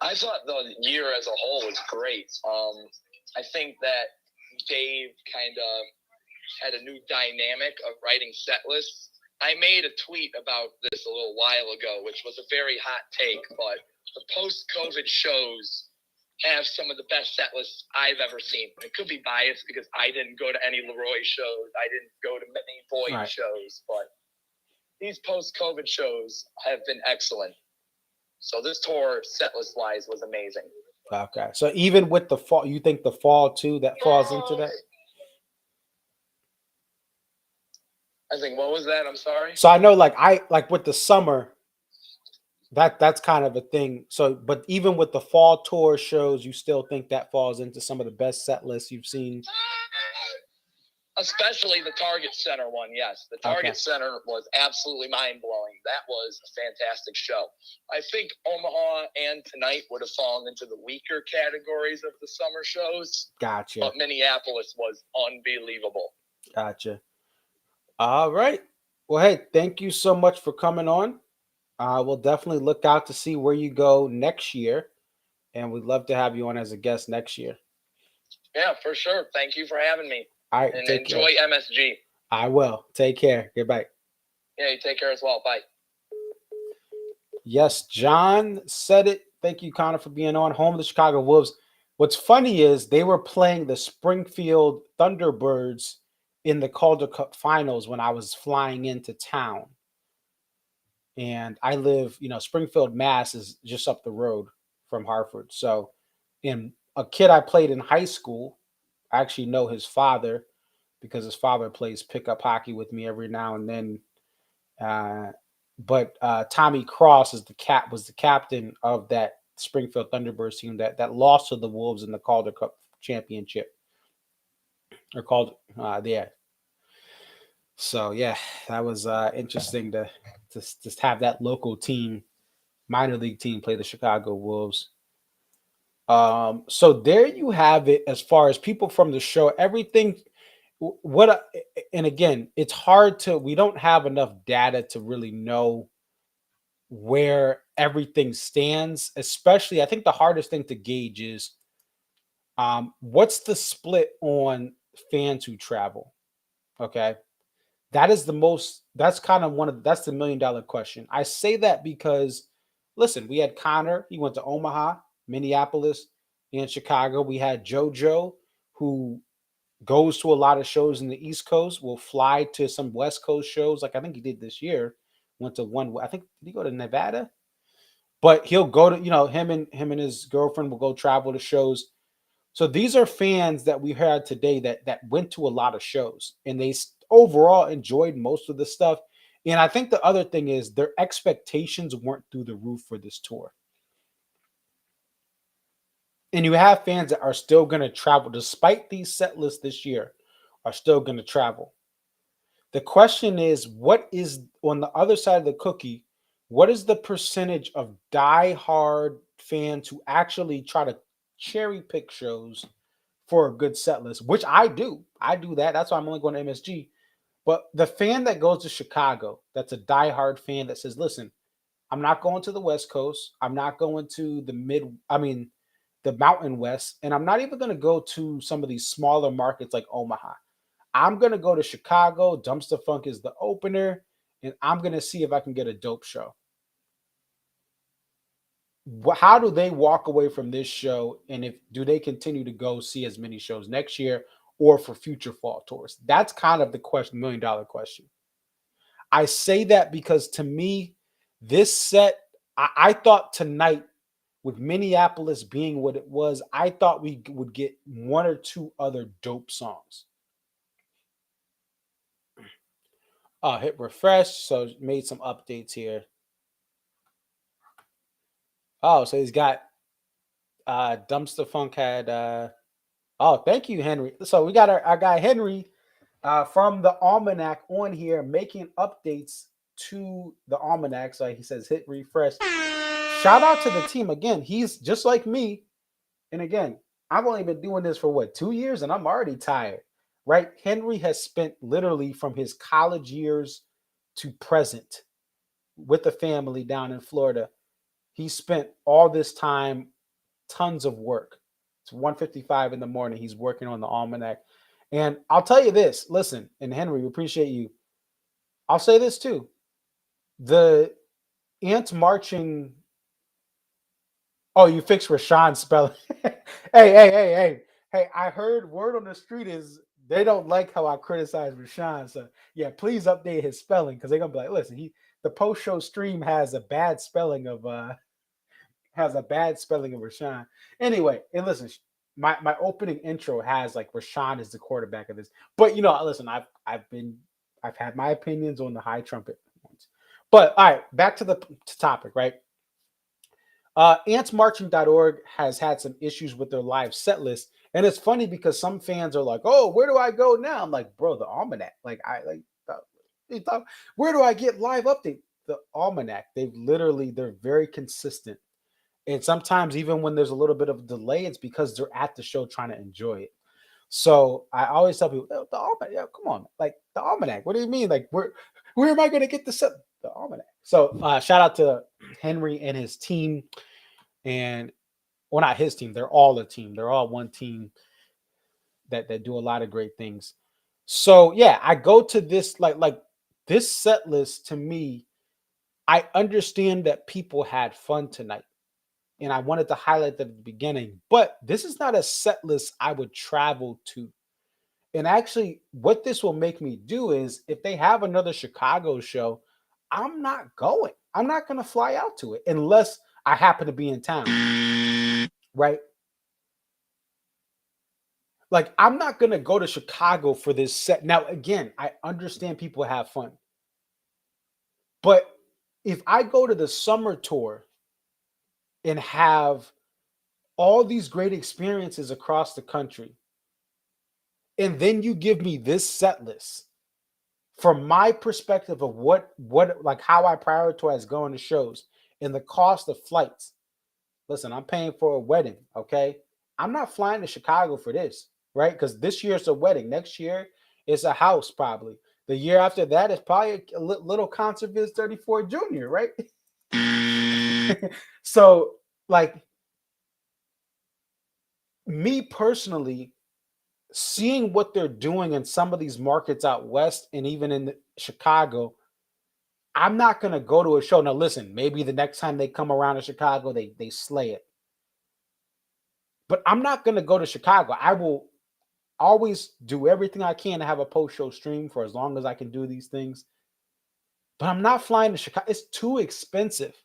I thought the year as a whole was great. I think that Dave kind of had a new dynamic of writing set lists. I made a tweet about this a little while ago, which was a very hot take, but the post-COVID shows have some of the best set lists I've ever seen. It could be biased because I didn't go to any Leroy shows. I didn't go to many Boyd shows, but these post-COVID shows have been excellent. So this tour, set list wise, was amazing. Okay. So even with the fall, you think the fall too, that falls into that? I think, what was that? I'm sorry. So I know like with the summer, that's kind of a thing. So, but even with the fall tour shows, you still think that falls into some of the best set lists you've seen? Especially the Target Center one, yes. The Target Center was absolutely mind-blowing. That was a fantastic show. I think Omaha and Tonight would have fallen into the weaker categories of the summer shows. Gotcha. But Minneapolis was unbelievable. Gotcha. All right. Well, hey, thank you so much for coming on. We'll definitely look out to see where you go next year, and we'd love to have you on as a guest next year. Yeah, for sure. Thank you for having me. All right. And enjoy MSG. I will. Take care. Goodbye. Yeah, you take care as well. Bye. Yes, John said it. Thank you, Connor, for being on. Home of the Chicago Wolves. What's funny is they were playing the Springfield Thunderbirds in the Calder Cup finals when I was flying into town. And I live, Springfield, Mass is just up the road from Hartford. So, and a kid I played in high school, I actually know his father because his father plays pickup hockey with me every now and then. But Tommy Cross was the captain of that Springfield Thunderbirds team that lost to the Wolves in the Calder Cup championship. Or called So yeah, that was interesting to just have that local team, minor league team, play the Chicago Wolves. So there you have it. As far as people from the show, everything. And again, it's hard we don't have enough data to really know where everything stands. Especially, I think the hardest thing to gauge is what's the split on fans who travel. Okay. That's the $1 million question. I say that because, listen, we had Connor. He went to Omaha, Minneapolis, and Chicago. We had Jojo, who goes to a lot of shows in the East Coast, will fly to some West Coast shows. Like I think he did this year. Went to one. I think did he go to Nevada? But he'll go to, him and his girlfriend will go travel to shows. So these are fans that we heard today that went to a lot of shows, and they overall enjoyed most of the stuff. And I think the other thing is their expectations weren't through the roof for this tour. And you have fans that are still going to travel, despite these set lists this year, are still going to travel. The question is, what is on the other side of the cookie? What is the percentage of die-hard fans who actually try to cherry pick shows for a good set list, which I do. I do that. That's why I'm only going to MSG. But the fan that goes to Chicago, that's a diehard fan that says, listen, I'm not going to the West Coast. I'm not going to the Mountain West, and I'm not even going to go to some of these smaller markets like Omaha. I'm going to go to Chicago. Dumpster Funk is the opener, and I'm going to see if I can get a dope show. How do they walk away from this show, and do they continue to go see as many shows next year or for future fall tours? That's kind of the question, $1 million question. I say that because to me, this set, I thought tonight, with Minneapolis being what it was, I thought we would get one or two other dope songs. Hit refresh, so made some updates here. Oh, so he's got Dumpster Funk had thank you, Henry. So we got our guy Henry from the Almanac on here making updates to the Almanac. So he says hit refresh. Shout out to the team again. He's just like me. And again, I've only been doing this for 2 years, and I'm already tired, right? Henry has spent literally from his college years to present with the family down in Florida. He spent all this time, tons of work. It's 1:55 in the morning. He's working on the Almanac. And I'll tell you this, listen, and Henry, we appreciate you. I'll say this too. The ants marching. Oh, you fixed Rashawn's spelling. Hey. I heard word on the street is they don't like how I criticize Rashawn. So yeah, please update his spelling because they're gonna be like, listen, the post-show stream has a bad spelling of Rashawn. Anyway, and listen, my opening intro has like Rashawn is the quarterback of this. But listen, I've had my opinions on the high trumpet ones. But all right, back to the topic, right? Antsmarching.org has had some issues with their live set list. And it's funny because some fans are like, oh, where do I go now? I'm like, bro, the Almanac. Where do I get live update? The Almanac. They're very consistent. And sometimes even when there's a little bit of delay, it's because they're at the show trying to enjoy it. So I always tell people, the Almanac, yeah, come on, like the Almanac. What do you mean? Like, where am I going to get the set? The Almanac. So shout out to Henry and his team. And well, not his team. They're all a team. They're all one team that do a lot of great things. So yeah, I go to this like this set list. To me, I understand that people had fun tonight, and I wanted to highlight that at the beginning. But this is not a set list I would travel to. And actually, what this will make me do is, if they have another Chicago show, I'm not going. I'm not going to fly out to it unless I happen to be in town, right? Like, I'm not going to go to Chicago for this set. Now, again, I understand people have fun. But if I go to the summer tour and have all these great experiences across the country, and then you give me this set list, from my perspective of what like how I prioritize going to shows and the cost of flights. Listen, I'm paying for a wedding, okay? I'm not flying to Chicago for this, right? Because this year it's a wedding. Next year it's a house, probably. The year after that is probably a little concert Viz 34 Junior, right? So, like, me personally, seeing what they're doing in some of these markets out west and even in Chicago, I'm not going to go to a show. Now, listen, maybe the next time they come around to Chicago, they slay it. But I'm not going to go to Chicago. I will always do everything I can to have a post-show stream for as long as I can do these things. But I'm not flying to Chicago. It's too expensive.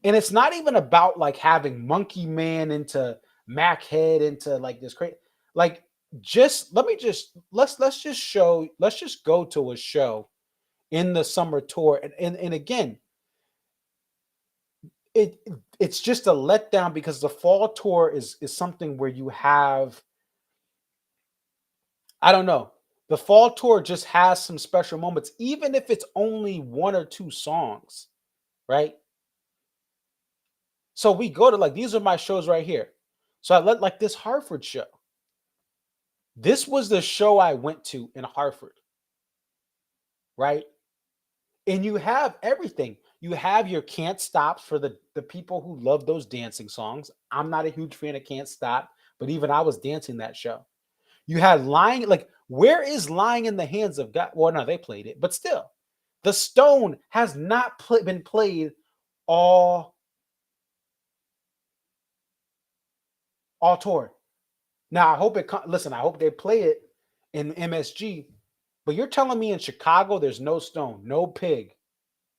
And it's not even about like having Monkey Man into Mac Head into like this crazy. Like, let's just go to a show in the summer tour. And again, it's just a letdown because the fall tour is something where you have, I don't know, the fall tour just has some special moments, even if it's only one or two songs, right? So we go to, like, these are my shows right here. So I let, like, this Hartford show. This was the show I went to in Hartford, right? And you have everything. You have your Can't Stops for the people who love those dancing songs. I'm not a huge fan of Can't Stop, but even I was dancing that show. You had Lying, like, where is Lying in the Hands of God? Well, no, they played it, but still, The Stone has not been played all tour. Now, I hope listen, I hope they play it in MSG, but you're telling me in Chicago there's no Stone, no Pig,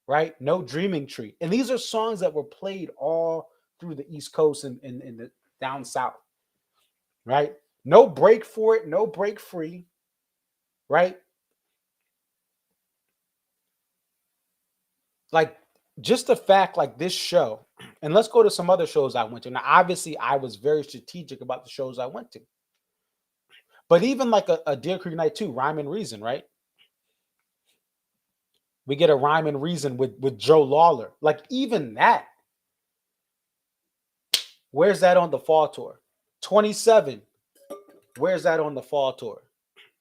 right? No Dreaming Tree. And these are songs that were played all through the East Coast and the down south, right? No Break For It, no Break Free, right? Like, just the fact, like, this show, and let's go to some other shows I went to. Now, obviously, I was very strategic about the shows I went to. But even like a Deer Creek Night 2, Rhyme and Reason, right? We get a Rhyme and Reason with Joe Lawler. Like, even that, where's that on the fall tour? 27, where's that on the fall tour?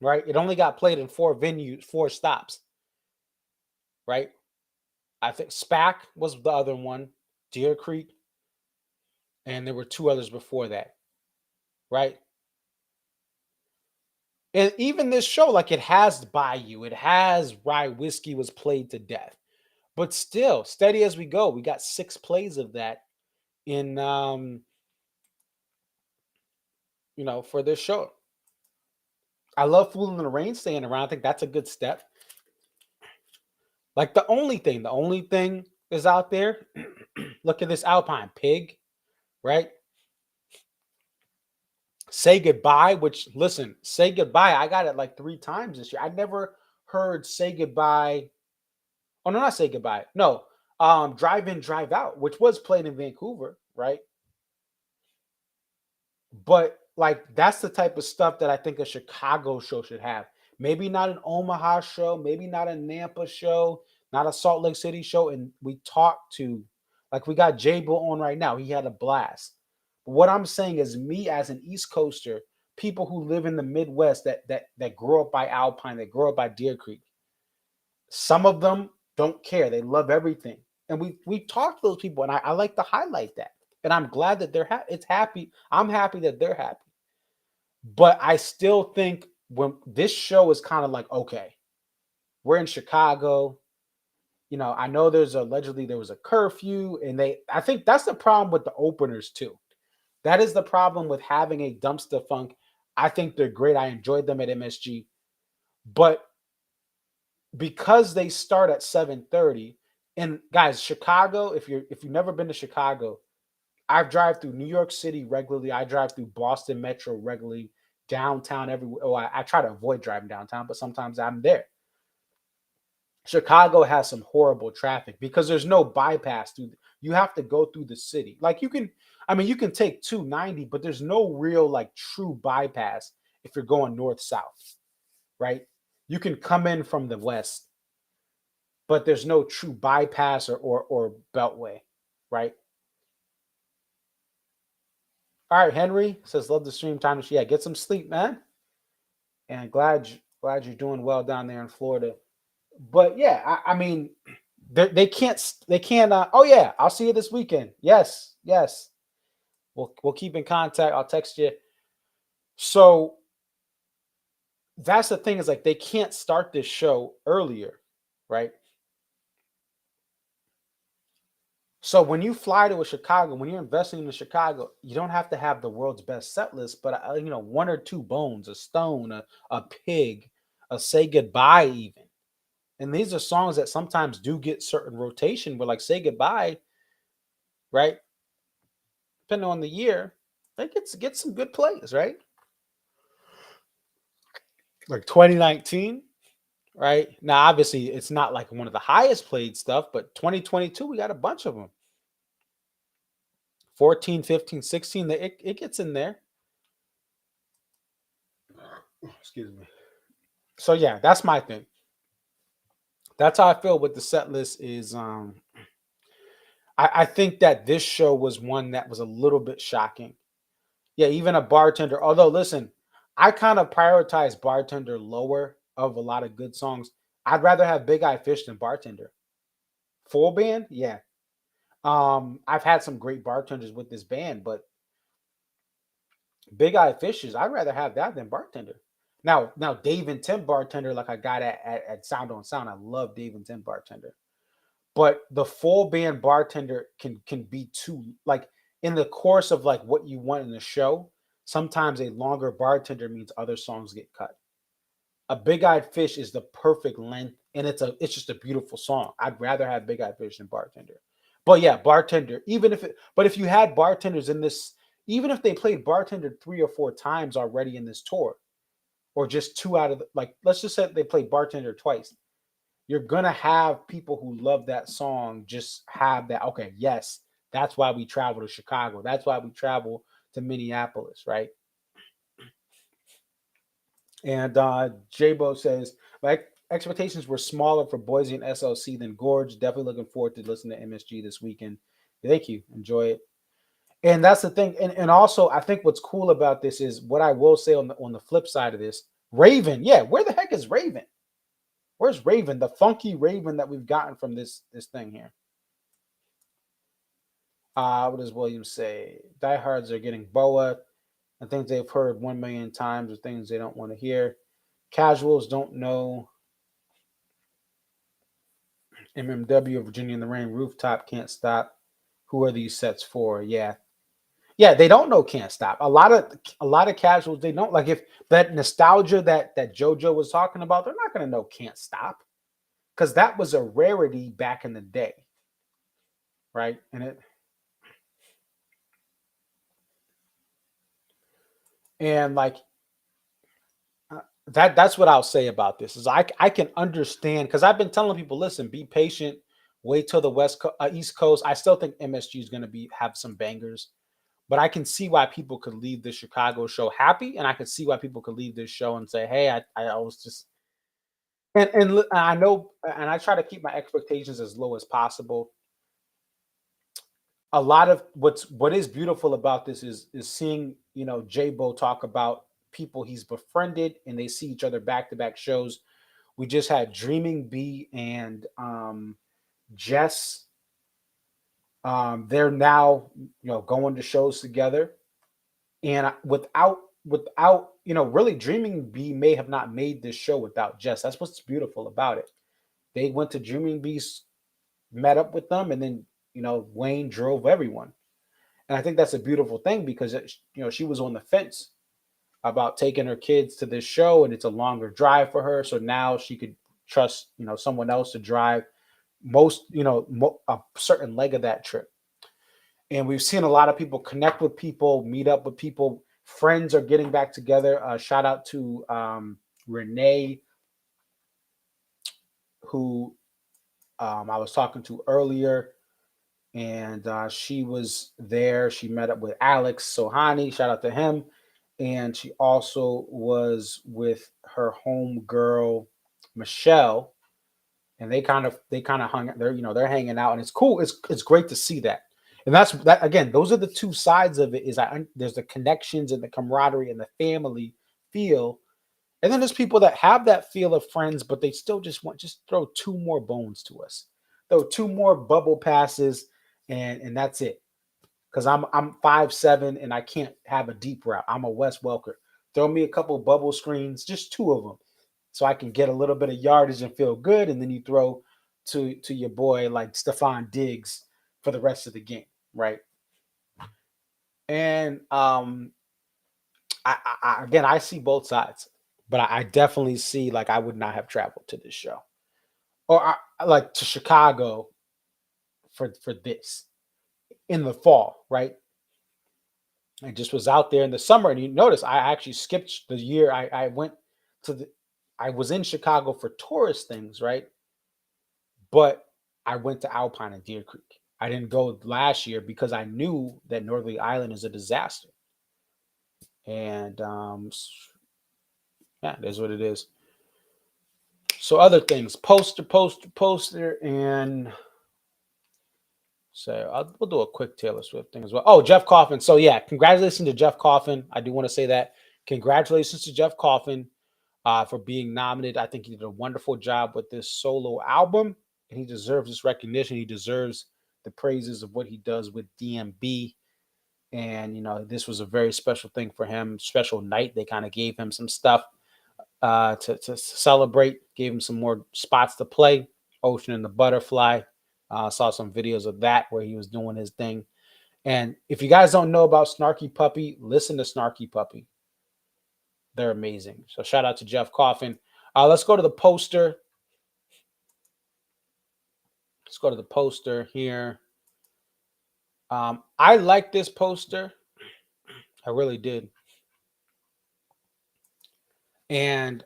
Right? It only got played in 4 venues, 4 stops. Right? I think SPAC was the other one, Deer Creek, and there were 2 others before that. Right? And even this show, like, it has Bayou, it has Rye Whiskey was played to death. But still, Steady As We Go, we got 6 plays of that in for this show. I love Fooling in the Rain staying around. I think that's a good step. Like, the only thing is out there. Look at this Alpine Pig, right? Say Goodbye, which, listen, Say Goodbye, I got it like 3 times this year. I never heard Say Goodbye. Oh, no, not Say Goodbye. No, Drive In, Drive Out, which was played in Vancouver, right? But, like, that's the type of stuff that I think a Chicago show should have. Maybe not an Omaha show, maybe not a Nampa show, not a Salt Lake City show. And we talked to, like, we got J-Bo on right now. He had a blast. But what I'm saying is, me as an East Coaster, people who live in the Midwest that grow up by Alpine, that grow up by Deer Creek, some of them don't care. They love everything. And we talked to those people, and I like to highlight that. And I'm glad that they're it's happy. I'm happy that they're happy. But I still think when this show is kind of like, okay, we're in Chicago. I know allegedly there was a curfew, and I think that's the problem with the openers too. That is the problem with having a Dumpster Funk. I think they're great. I enjoyed them at MSG. But because they start at 7:30, and guys, Chicago, if you've never been to Chicago, I drive through New York City regularly. I drive through Boston Metro regularly, downtown everywhere. Oh, I try to avoid driving downtown, but sometimes I'm there. Chicago has some horrible traffic because there's no bypass through. You have to go through the city. Like, you can take 290, but there's no real, like, true bypass if you're going north-south, right? You can come in from the west, but there's no true bypass or beltway, right? All right, Henry says, love the stream time. Yeah, get some sleep, man. And glad you're doing well down there in Florida. But yeah, I mean, they can't. Oh yeah, I'll see you this weekend. Yes. We'll keep in contact. I'll text you. So that's the thing, is like, they can't start this show earlier, right? So when you fly to Chicago, when you're investing in Chicago, you don't have to have the world's best set list, but 1 or 2 Bones, a Stone, a Pig, a Say Goodbye even. And these are songs that sometimes do get certain rotation, but like Say Goodbye, right? Depending on the year, they get some good plays, right? Like 2019, right? Now, obviously, it's not like one of the highest played stuff, but 2022, we got a bunch of them. 14, 15, 16, it gets in there. Excuse me. So yeah, that's my thing. That's how I feel with the set list is I think that this show was one that was a little bit shocking. Yeah, even a Bartender. Although, listen, I kind of prioritize Bartender lower of a lot of good songs. I'd rather have Big Eye Fish than Bartender. Full band, yeah. I've had some great bartenders with this band, but Big Eye Fishes, I'd rather have that than bartender. Now Dave and Tim bartender, like I got at Sound on Sound. I love Dave and Tim bartender. But the full band bartender can be too, like, in the course of like what you want in the show. Sometimes a longer bartender means other songs get cut. A Big Eyed Fish is the perfect length, and it's just a beautiful song. I'd rather have Big Eyed Fish than bartender. But yeah, bartender. But if you had bartenders in this, even if they played bartender 3 or 4 times already in this tour, or just two out of like, let's just say they played bartender twice, you're gonna have people who love that song just have that. Okay, yes, that's why we travel to Chicago. That's why we travel to Minneapolis, right? And J-Bo says, my expectations were smaller for Boise and SLC than Gorge. Definitely looking forward to listening to MSG this weekend. Thank you. Enjoy it. And that's the thing. And also, I think what's cool about this is what I will say on the flip side of this. Raven, yeah, where the heck is Raven? Where's Raven? The funky Raven that we've gotten from this thing here. What does Williams say? Diehards are getting Boa and things they've heard 1 million times or things they don't want to hear. Casuals don't know. MMW, Virginia in the Rain, Rooftop, Can't Stop. Who are these sets for? Yeah, they don't know Can't Stop. A lot of casuals, they don't. Like, if that nostalgia that Jojo was talking about, they're not going to know Can't Stop, because that was a rarity back in the day, right? And like that's what I'll say about this is I can understand, because I've been telling people, listen, be patient, wait till the East Coast. I still think MSG is going to have some bangers, but I can see why people could leave the Chicago show happy, and I can see why people could leave this show and say, hey, I was just, and I know, and I try to keep my expectations as low as possible. A lot of what is beautiful about this is seeing, J-Bo talk about people he's befriended, and they see each other back-to-back shows. We just had Dreaming B and Jess. They're now, going to shows together, and without really, Dreaming B may have not made this show without Jess. That's what's beautiful about it. They went to Dreaming B's, met up with them, and then Wayne drove everyone. And I think that's a beautiful thing, because she was on the fence about taking her kids to this show, and it's a longer drive for her. So now she could trust, someone else to drive a certain leg of that trip. And we've seen a lot of people connect with people, meet up with people. Friends are getting back together. Shout out to Renee, who I was talking to earlier. And she was there. She met up with Alex Sohani. Shout out to him. And she also was with her home girl, Michelle. And they kind of hung. They're hanging out, and it's cool. It's great to see that. And that's that again. Those are the two sides of it. There's the connections and the camaraderie and the family feel, and then there's people that have that feel of friends, but they still just throw two more bones to us, throw two more bubble passes, and that's it. Because I'm 5'7" and I can't have a deep route. I'm a Wes Welker. Throw me a couple bubble screens, just two of them, so I can get a little bit of yardage and feel good. And then you throw to your boy like Stephon Diggs for the rest of the game, right? And I see both sides, but I definitely see, like, I would not have traveled to this show, or like to Chicago for this in the fall, right? I just was out there in the summer, and you notice I actually skipped the year. I went to I was in Chicago for tourist things, right? But I went to Alpine and Deer Creek. I didn't go last year because I knew that Northern Island is a disaster. And yeah, that's what it is. So other things, poster, and so we'll do a quick Taylor Swift thing as well. Oh, Jeff Coffin. So yeah, congratulations to Jeff Coffin. I do want to say that. Congratulations to Jeff Coffin for being nominated. I think he did a wonderful job with this solo album. and he deserves this recognition. He deserves the praises of what he does with DMB. And, this was a very special thing for him, special night. They kind of gave him some stuff to celebrate, gave him some more spots to play. Ocean and the Butterfly. Saw some videos of that where he was doing his thing. And if you guys don't know about Snarky Puppy, listen to Snarky Puppy. They're amazing. So shout out to Jeff Coffin. Let's go to the poster. Let's go to the poster here. I like this poster. I really did. And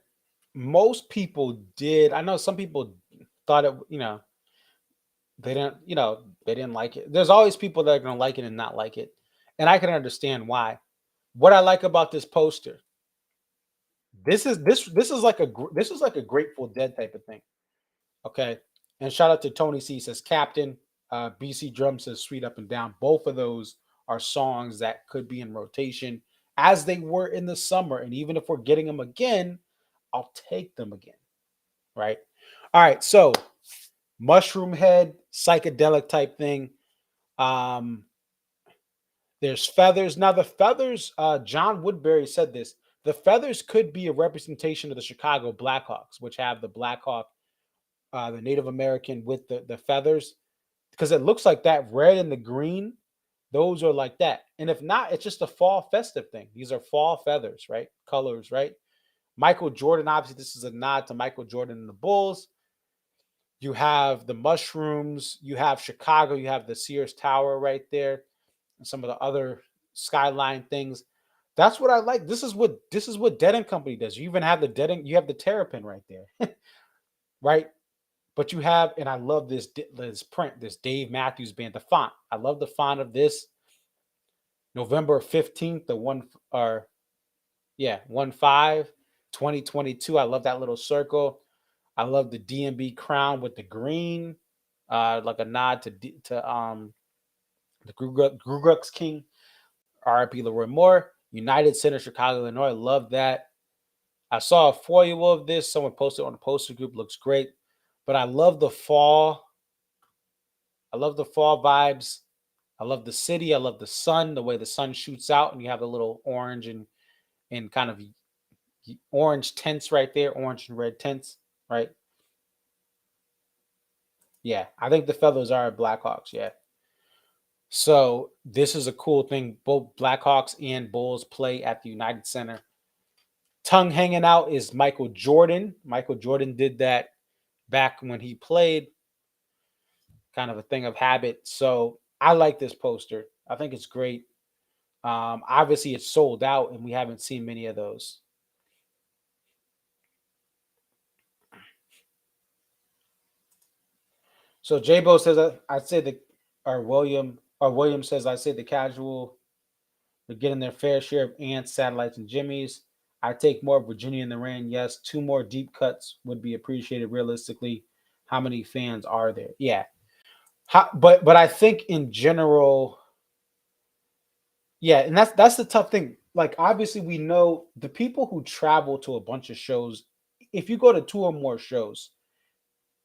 most people did. I know some people thought it, they didn't like it. There's always people that are going to like it and not like it. And I can understand why. What I like about this poster, this is like a Grateful Dead type of thing. Okay. And shout out to Tony C says Captain. BC Drum says Sweet Up and Down. Both of those are songs that could be in rotation as they were in the summer. And even if we're getting them again, I'll take them again. Right. All right. So Mushroom Head, psychedelic type thing. There's feathers. Now the feathers, John Woodbury said this. The feathers could be a representation of the Chicago Blackhawks, which have the Blackhawk, the Native American with the feathers, because it looks like that red and the green. Those are like that. And if not, it's just a fall festive thing. These are fall feathers, right? Colors, right? Michael Jordan, obviously, this is a nod to Michael Jordan and the Bulls. You have the mushrooms. You have Chicago. You have the Sears Tower right there. And some of the other skyline things. That's what I like. This is what Dead and Company does. You even have you have the Terrapin right there, right? But you have, and I love this print, this Dave Matthews Band, the font. I love the font of this. November 15th, the 2022. I love that little circle. I love the DMB crown with the green, like a nod to the Grugrux King. R.I.P. Leroy Moore. United Center, Chicago, Illinois. Love that. I saw a foil of this. Someone posted on the poster group. Looks great. But I love the fall. I love the fall vibes. I love the city. I love the sun, the way the sun shoots out, and you have the little orange and kind of orange tints right there, orange and red tints, right? Yeah, I think the feathers are Blackhawks, yeah. So this is a cool thing. Both Blackhawks and Bulls play at the United Center. Tongue hanging out is Michael Jordan. Michael Jordan did that back when he played. Kind of a thing of habit. So I like this poster. I think it's great. Obviously, it's sold out, and we haven't seen many of those. So J-Bo says, I'd say William says, I say the casual, they're getting their fair share of ants, satellites, and jimmies. I take more Virginia in the Rain. Yes, 2 more deep cuts would be appreciated. Realistically, how many fans are there? Yeah, but I think in general, yeah, and that's the tough thing. Like, obviously, we know the people who travel to a bunch of shows. If you go to 2 or more shows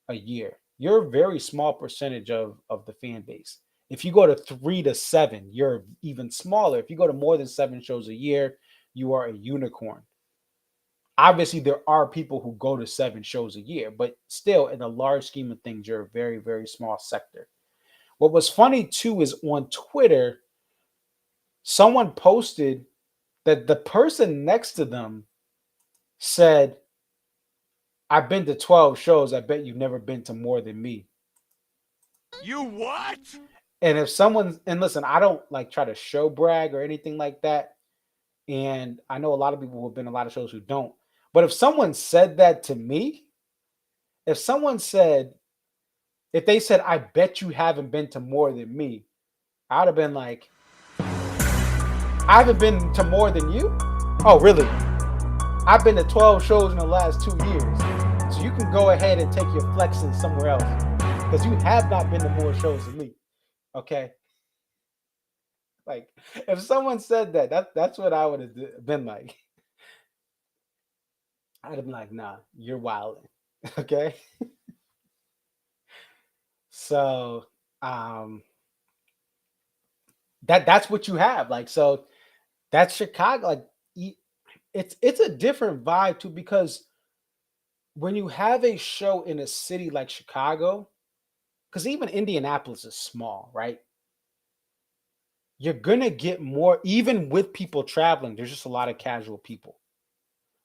a year, you're a very small percentage of the fan base. If you go to 3 to 7, you're even smaller. If you go to more than 7 shows a year, you are a unicorn. Obviously, there are people who go to 7 shows a year, but still, in the large scheme of things, you're a very, very small sector. What was funny, too, is on Twitter, someone posted that the person next to them said, I've been to 12 shows. I bet you've never been to more than me. You what? And if someone, and listen, I don't like try to show brag or anything like that. And I know a lot of people who have been to a lot of shows who don't. But if someone said that to me, if they said, I bet you haven't been to more than me, I would have been like, I haven't been to more than you? Oh, really? I've been to 12 shows in the last 2 years. So you can go ahead and take your flexing somewhere else. Because you have not been to more shows than me. Okay? Like, if someone said that's what I would have been like. I'd have been like, nah, you're wilding. Okay? So that's what you have. Like, so that's Chicago. Like, it's a different vibe too, because when you have a show in a city like Chicago, because even Indianapolis is small, right? You're gonna get more, even with people traveling. There's just a lot of casual people.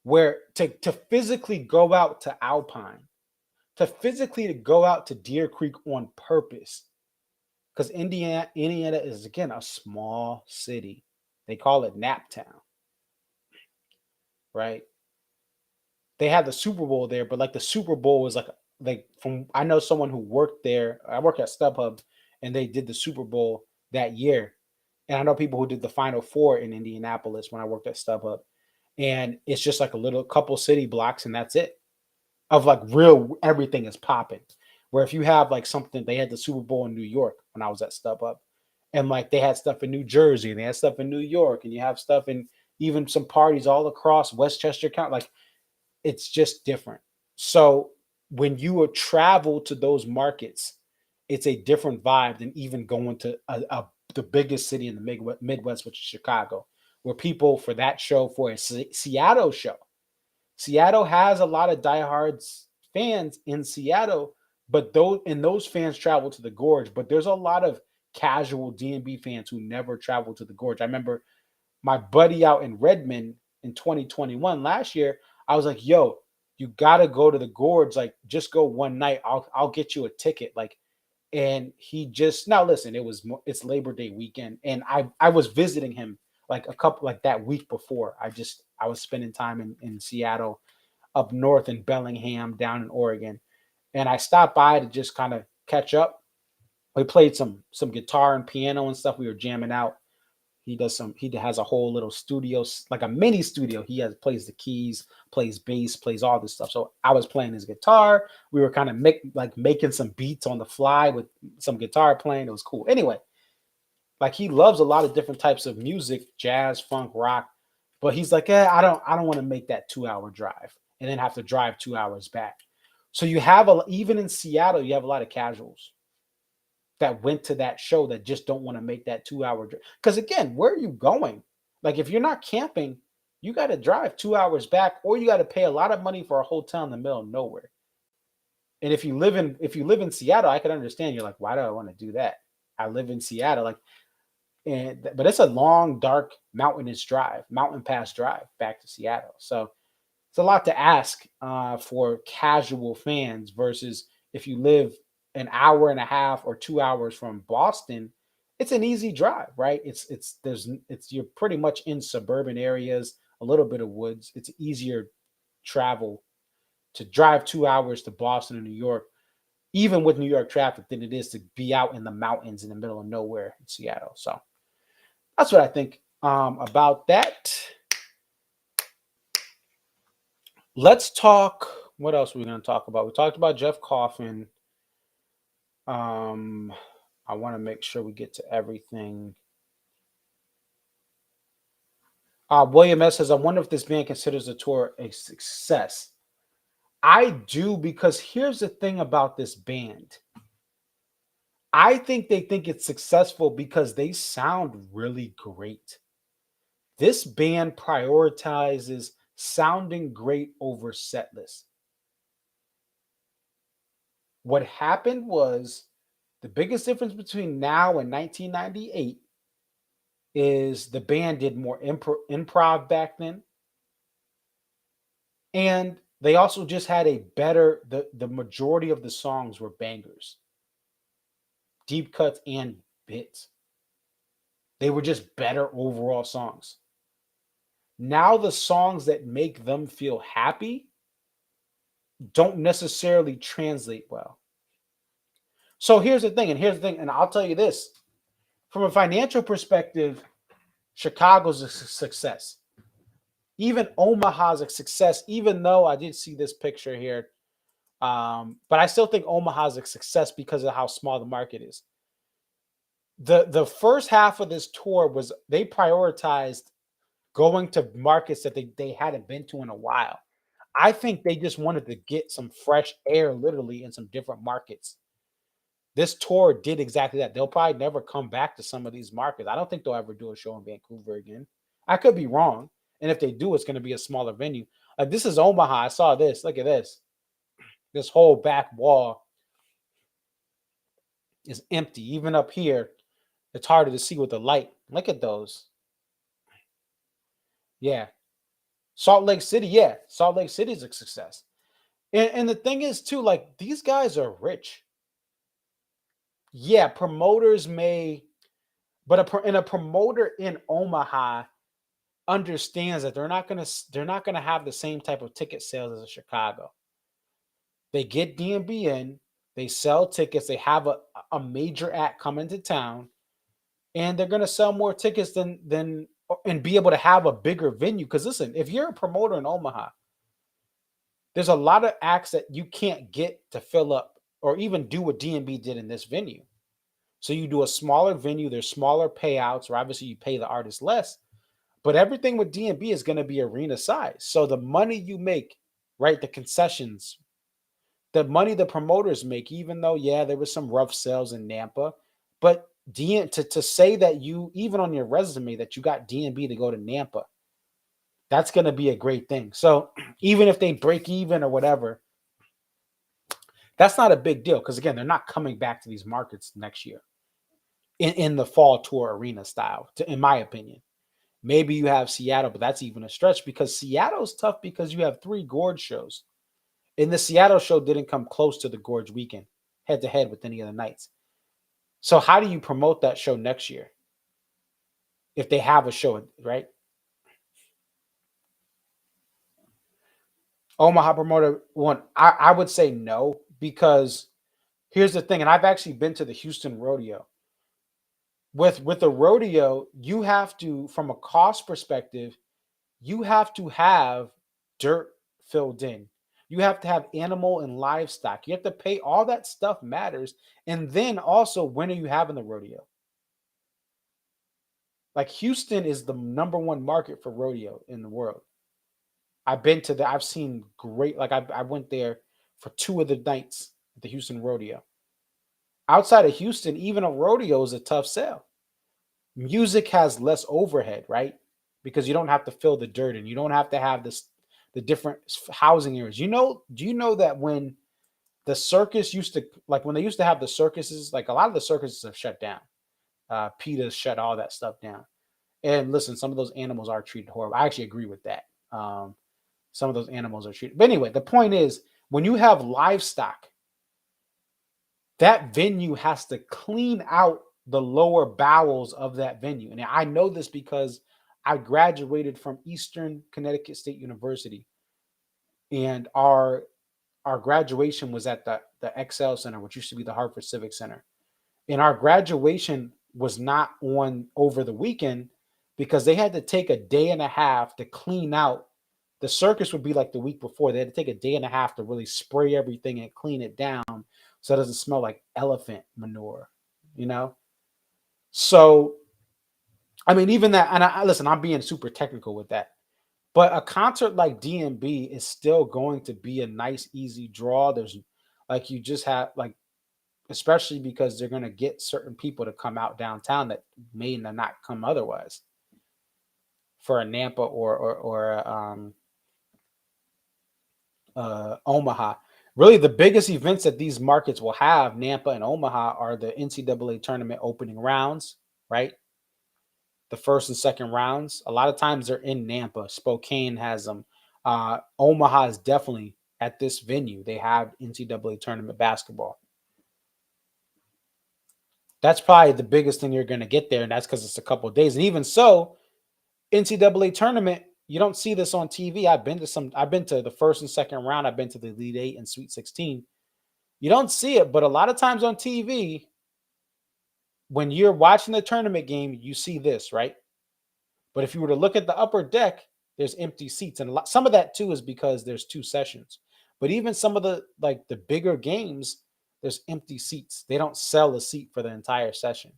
Where to physically go out to Alpine, to physically to go out to Deer Creek on purpose, because Indiana is again a small city. They call it Naptown, right? They had the Super Bowl there, but like the Super Bowl was like from, I know someone who worked there. I work at StubHub, and they did the Super Bowl that year. And I know people who did the Final Four in Indianapolis when I worked at StubHub. And it's just like a little couple city blocks, and that's it. Of like real everything is popping. Where if you have like something, they had the Super Bowl in New York when I was at StubHub, and like they had stuff in New Jersey, and they had stuff in New York, and you have stuff in even some parties all across Westchester County. Like, it's just different. So when you would travel to those markets, it's a different vibe than even going to the biggest city in the Midwest, which is Chicago, where people for that show, for a Seattle show, Seattle has a lot of diehards fans in Seattle, but those fans travel to the Gorge. But there's a lot of casual DMB fans who never travel to the Gorge. I remember my buddy out in Redmond in 2021 last year. I was like, "Yo, you gotta go to the Gorge. Like, just go one night. I'll get you a ticket." Like, and he just, now listen. It's Labor Day weekend, and I was visiting him like a couple, like that week before. I was spending time in Seattle, up north in Bellingham, down in Oregon, and I stopped by to just kind of catch up. We played some guitar and piano and stuff. We were jamming out. He has a whole little studio, like a mini studio. He plays the keys, plays bass, plays all this stuff. So I was playing his guitar. We were kind of making some beats on the fly with some guitar playing. It was cool. Anyway, like, he loves a lot of different types of music, jazz, funk, rock, but he's like, I don't want to make that 2 hour drive and then have to drive 2 hours back. So you have even in Seattle, you have a lot of casuals that went to that show that just don't want to make that 2 hour drive. Because again, where are you going? Like, if you're not camping, you got to drive 2 hours back, or you got to pay a lot of money for a hotel in the middle of nowhere. And if you live in Seattle, I can understand. You're like, why do I want to do that? I live in Seattle, like, but it's a long, dark, mountain pass drive back to Seattle. So it's a lot to ask for casual fans versus if you live an hour and a half or 2 hours from Boston. It's an easy drive, right? You're pretty much in suburban areas, a little bit of woods. It's easier travel to drive 2 hours to Boston or New York, even with New York traffic, than it is to be out in the mountains in the middle of nowhere in Seattle. So that's what I think about that. Let's talk. What else are we going to talk about? We talked about Jeff Coffin. I want to make sure we get to everything. William S. says, I wonder if this band considers the tour a success. I do, because here's the thing about this band. I think they think it's successful because they sound really great. This band prioritizes sounding great over Setlist. What happened was, the biggest difference between now and 1998 is the band did more improv back then. And they also just had the majority of the songs were bangers, deep cuts and bits. They were just better overall songs. Now the songs that make them feel happy don't necessarily translate well. So here's the thing, and I'll tell you this. From a financial perspective, Chicago's a success. Even Omaha's a success, even though I did see this picture here. But I still think Omaha's a success because of how small the market is. The first half of this tour was, they prioritized going to markets that they hadn't been to in a while. I think they just wanted to get some fresh air, literally, in some different markets. This tour did exactly that. They'll probably never come back to some of these markets. I don't think they'll ever do a show in Vancouver again. I could be wrong. And if they do, it's going to be a smaller venue. Like this is Omaha. I saw this. Look at this. This whole back wall is empty. Even up here, it's harder to see with the light. Look at those. Yeah. Salt Lake City. Yeah. Salt Lake City is a success. And the thing is, too, like these guys are rich. Yeah. Promoters may, but a promoter in Omaha understands that they're not gonna have the same type of ticket sales as in Chicago. They get DMB in, they sell tickets, they have a major act coming to town, and they're gonna sell more tickets than and be able to have a bigger venue. Because listen, if you're a promoter in Omaha, there's a lot of acts that you can't get to fill up or even do what DMB did in this venue. So you do a smaller venue, there's smaller payouts, or obviously you pay the artist less. But everything with DMB is going to be arena size. So the money you make, right, the concessions, the money the promoters make, even though, yeah, there was some rough sales in Nampa, but to say that you, even on your resume, that you got DMB to go to Nampa, that's going to be a great thing. So even if they break even or whatever, that's not a big deal because, again, they're not coming back to these markets next year in the fall tour arena style, in my opinion. Maybe you have Seattle, but that's even a stretch because Seattle's tough because you have 3 Gorge shows. And the Seattle show didn't come close to the Gorge weekend, head to head with any of the nights. So how do you promote that show next year? If they have a show, right? Omaha promoter one, I would say no, because here's the thing, and I've actually been to the Houston rodeo. With the rodeo, you have to, from a cost perspective, you have to have dirt filled in. You have to have animal and livestock. You have to pay. All that stuff matters. And then also, when are you having the rodeo? Like Houston is the number 1 market for rodeo in the world. I've seen great, like I went there for 2 of the nights at the Houston rodeo. Outside of Houston, even a rodeo is a tough sell. Music has less overhead, right? Because you don't have to fill the dirt and you don't have to have the different housing areas. Do you know that when the circus used to, like when they used to have the circuses, like a lot of the circuses have shut down. PETA's shut all that stuff down. And listen, some of those animals are treated horrible. I actually agree with that. Some of those animals are treated. But anyway, the point is, when you have livestock, that venue has to clean out the lower bowels of that venue. And I know this because I graduated from Eastern Connecticut State University, and our graduation was at the XL Center, which used to be the Hartford Civic Center. And our graduation was not on over the weekend because they had to take a day and a half to clean out. The circus would be like the week before. They had to take a day and a half to really spray everything and clean it down so it doesn't smell like elephant manure, So, I mean, even that, and listen, I'm being super technical with that. But a concert like DMB is still going to be a nice, easy draw. There's like you just have like, especially because they're going to get certain people to come out downtown that may not come otherwise for a Nampa or Omaha. Really, the biggest events that these markets will have, Nampa and Omaha, are the NCAA tournament opening rounds, right? The first and second rounds. A lot of times they're in Nampa. Spokane has them. Omaha is definitely at this venue. They have NCAA tournament basketball. That's probably the biggest thing you're going to get there, and that's because it's a couple of days. And even so, NCAA tournament, you don't see this on TV. I've been to the first and second round. I've been to the Elite 8 and Sweet 16. You don't see it, but a lot of times on TV, when you're watching the tournament game, you see this, right? But if you were to look at the upper deck, there's empty seats. And some of that too is because there's 2 sessions. But even some of the bigger games, there's empty seats. They don't sell a seat for the entire session.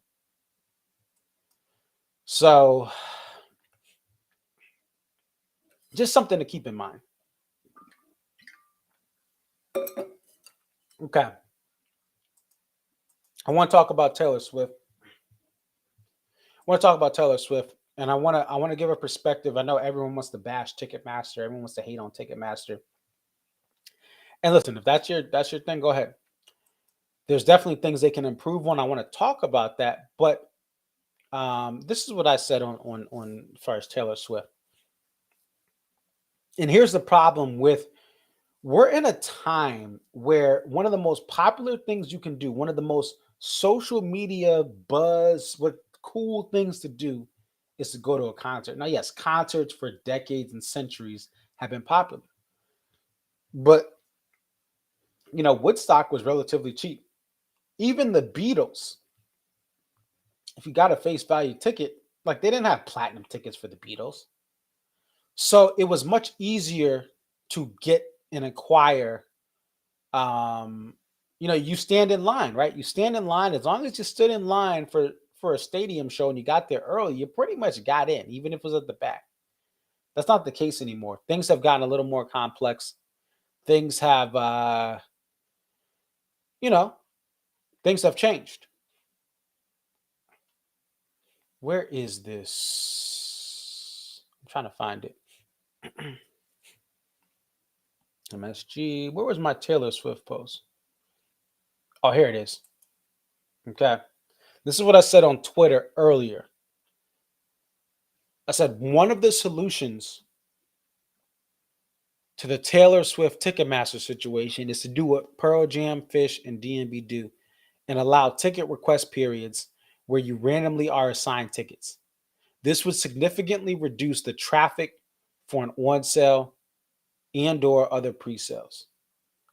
So just something to keep in mind. Okay. I want to talk about Taylor Swift. And I want to give a perspective. I know everyone wants to bash Ticketmaster. Everyone wants to hate on Ticketmaster. And listen, if that's your thing, go ahead. There's definitely things they can improve on. I want to talk about that, but this is what I said on first Taylor Swift. And here's the problem with, we're in a time where one of the most popular things you can do, one of the most social media buzz, what cool things to do, is to go to a concert. Now, yes, concerts for decades and centuries have been popular, but Woodstock was relatively cheap. Even the Beatles, if you got a face value ticket, like, they didn't have platinum tickets for the Beatles. So it was much easier to get and acquire. You stand in line, right? You stand in line. As long as you stood in line for a stadium show and you got there early, you pretty much got in, even if it was at the back. That's not the case anymore. Things have gotten a little more complex. Things have, things have changed. Where is this? I'm trying to find it. MSG. Where was my Taylor Swift post? Oh, here it is. Okay. This is what I said on Twitter earlier. I said one of the solutions to the Taylor Swift Ticketmaster situation is to do what Pearl Jam, Phish, and DNB do and allow ticket request periods where you randomly are assigned tickets. This would significantly reduce the traffic for an on sale and/or other pre-sales.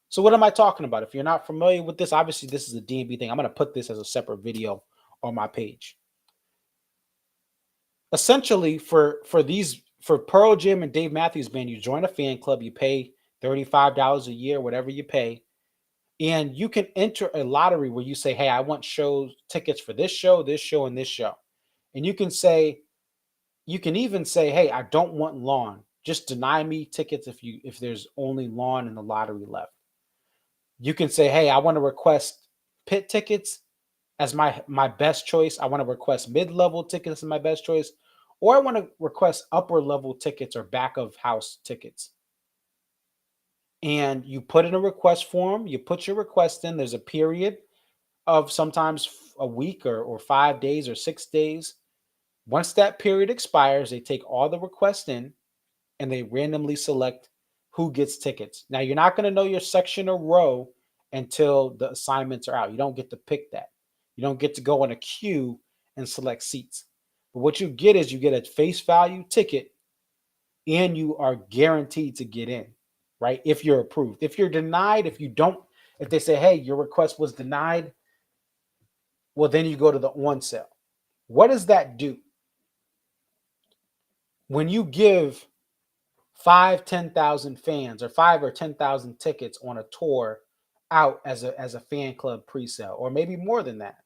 So what am I talking about? If you're not familiar with this, obviously this is a DNB thing. I'm going to put this as a separate video on my page. Essentially, for Pearl Jam and Dave Matthews Band, you join a fan club, you pay $35 a year, whatever you pay, and you can enter a lottery where you say, hey, I want tickets for this show, and this show. And you can even say, hey, I don't want lawn. Just deny me tickets if there's only lawn in the lottery left. You can say, hey, I want to request pit tickets as my best choice. I want to request mid-level tickets as my best choice. Or I want to request upper-level tickets or back-of-house tickets. And you put in a request form. You put your request in. There's a period of sometimes a week or 5 days or 6 days. Once that period expires, they take all the requests in and they randomly select who gets tickets. Now, you're not going to know your section or row until the assignments are out. You don't get to pick that. You don't get to go in a queue and select seats. But what you get is you get a face value ticket and you are guaranteed to get in, right? If you're approved. If you're denied, if they say, hey, your request was denied, well, then you go to the on sale. What does that do? When you give 10,000 fans or 5 or 10,000 tickets on a tour out as a fan club pre-sale, or maybe more than that,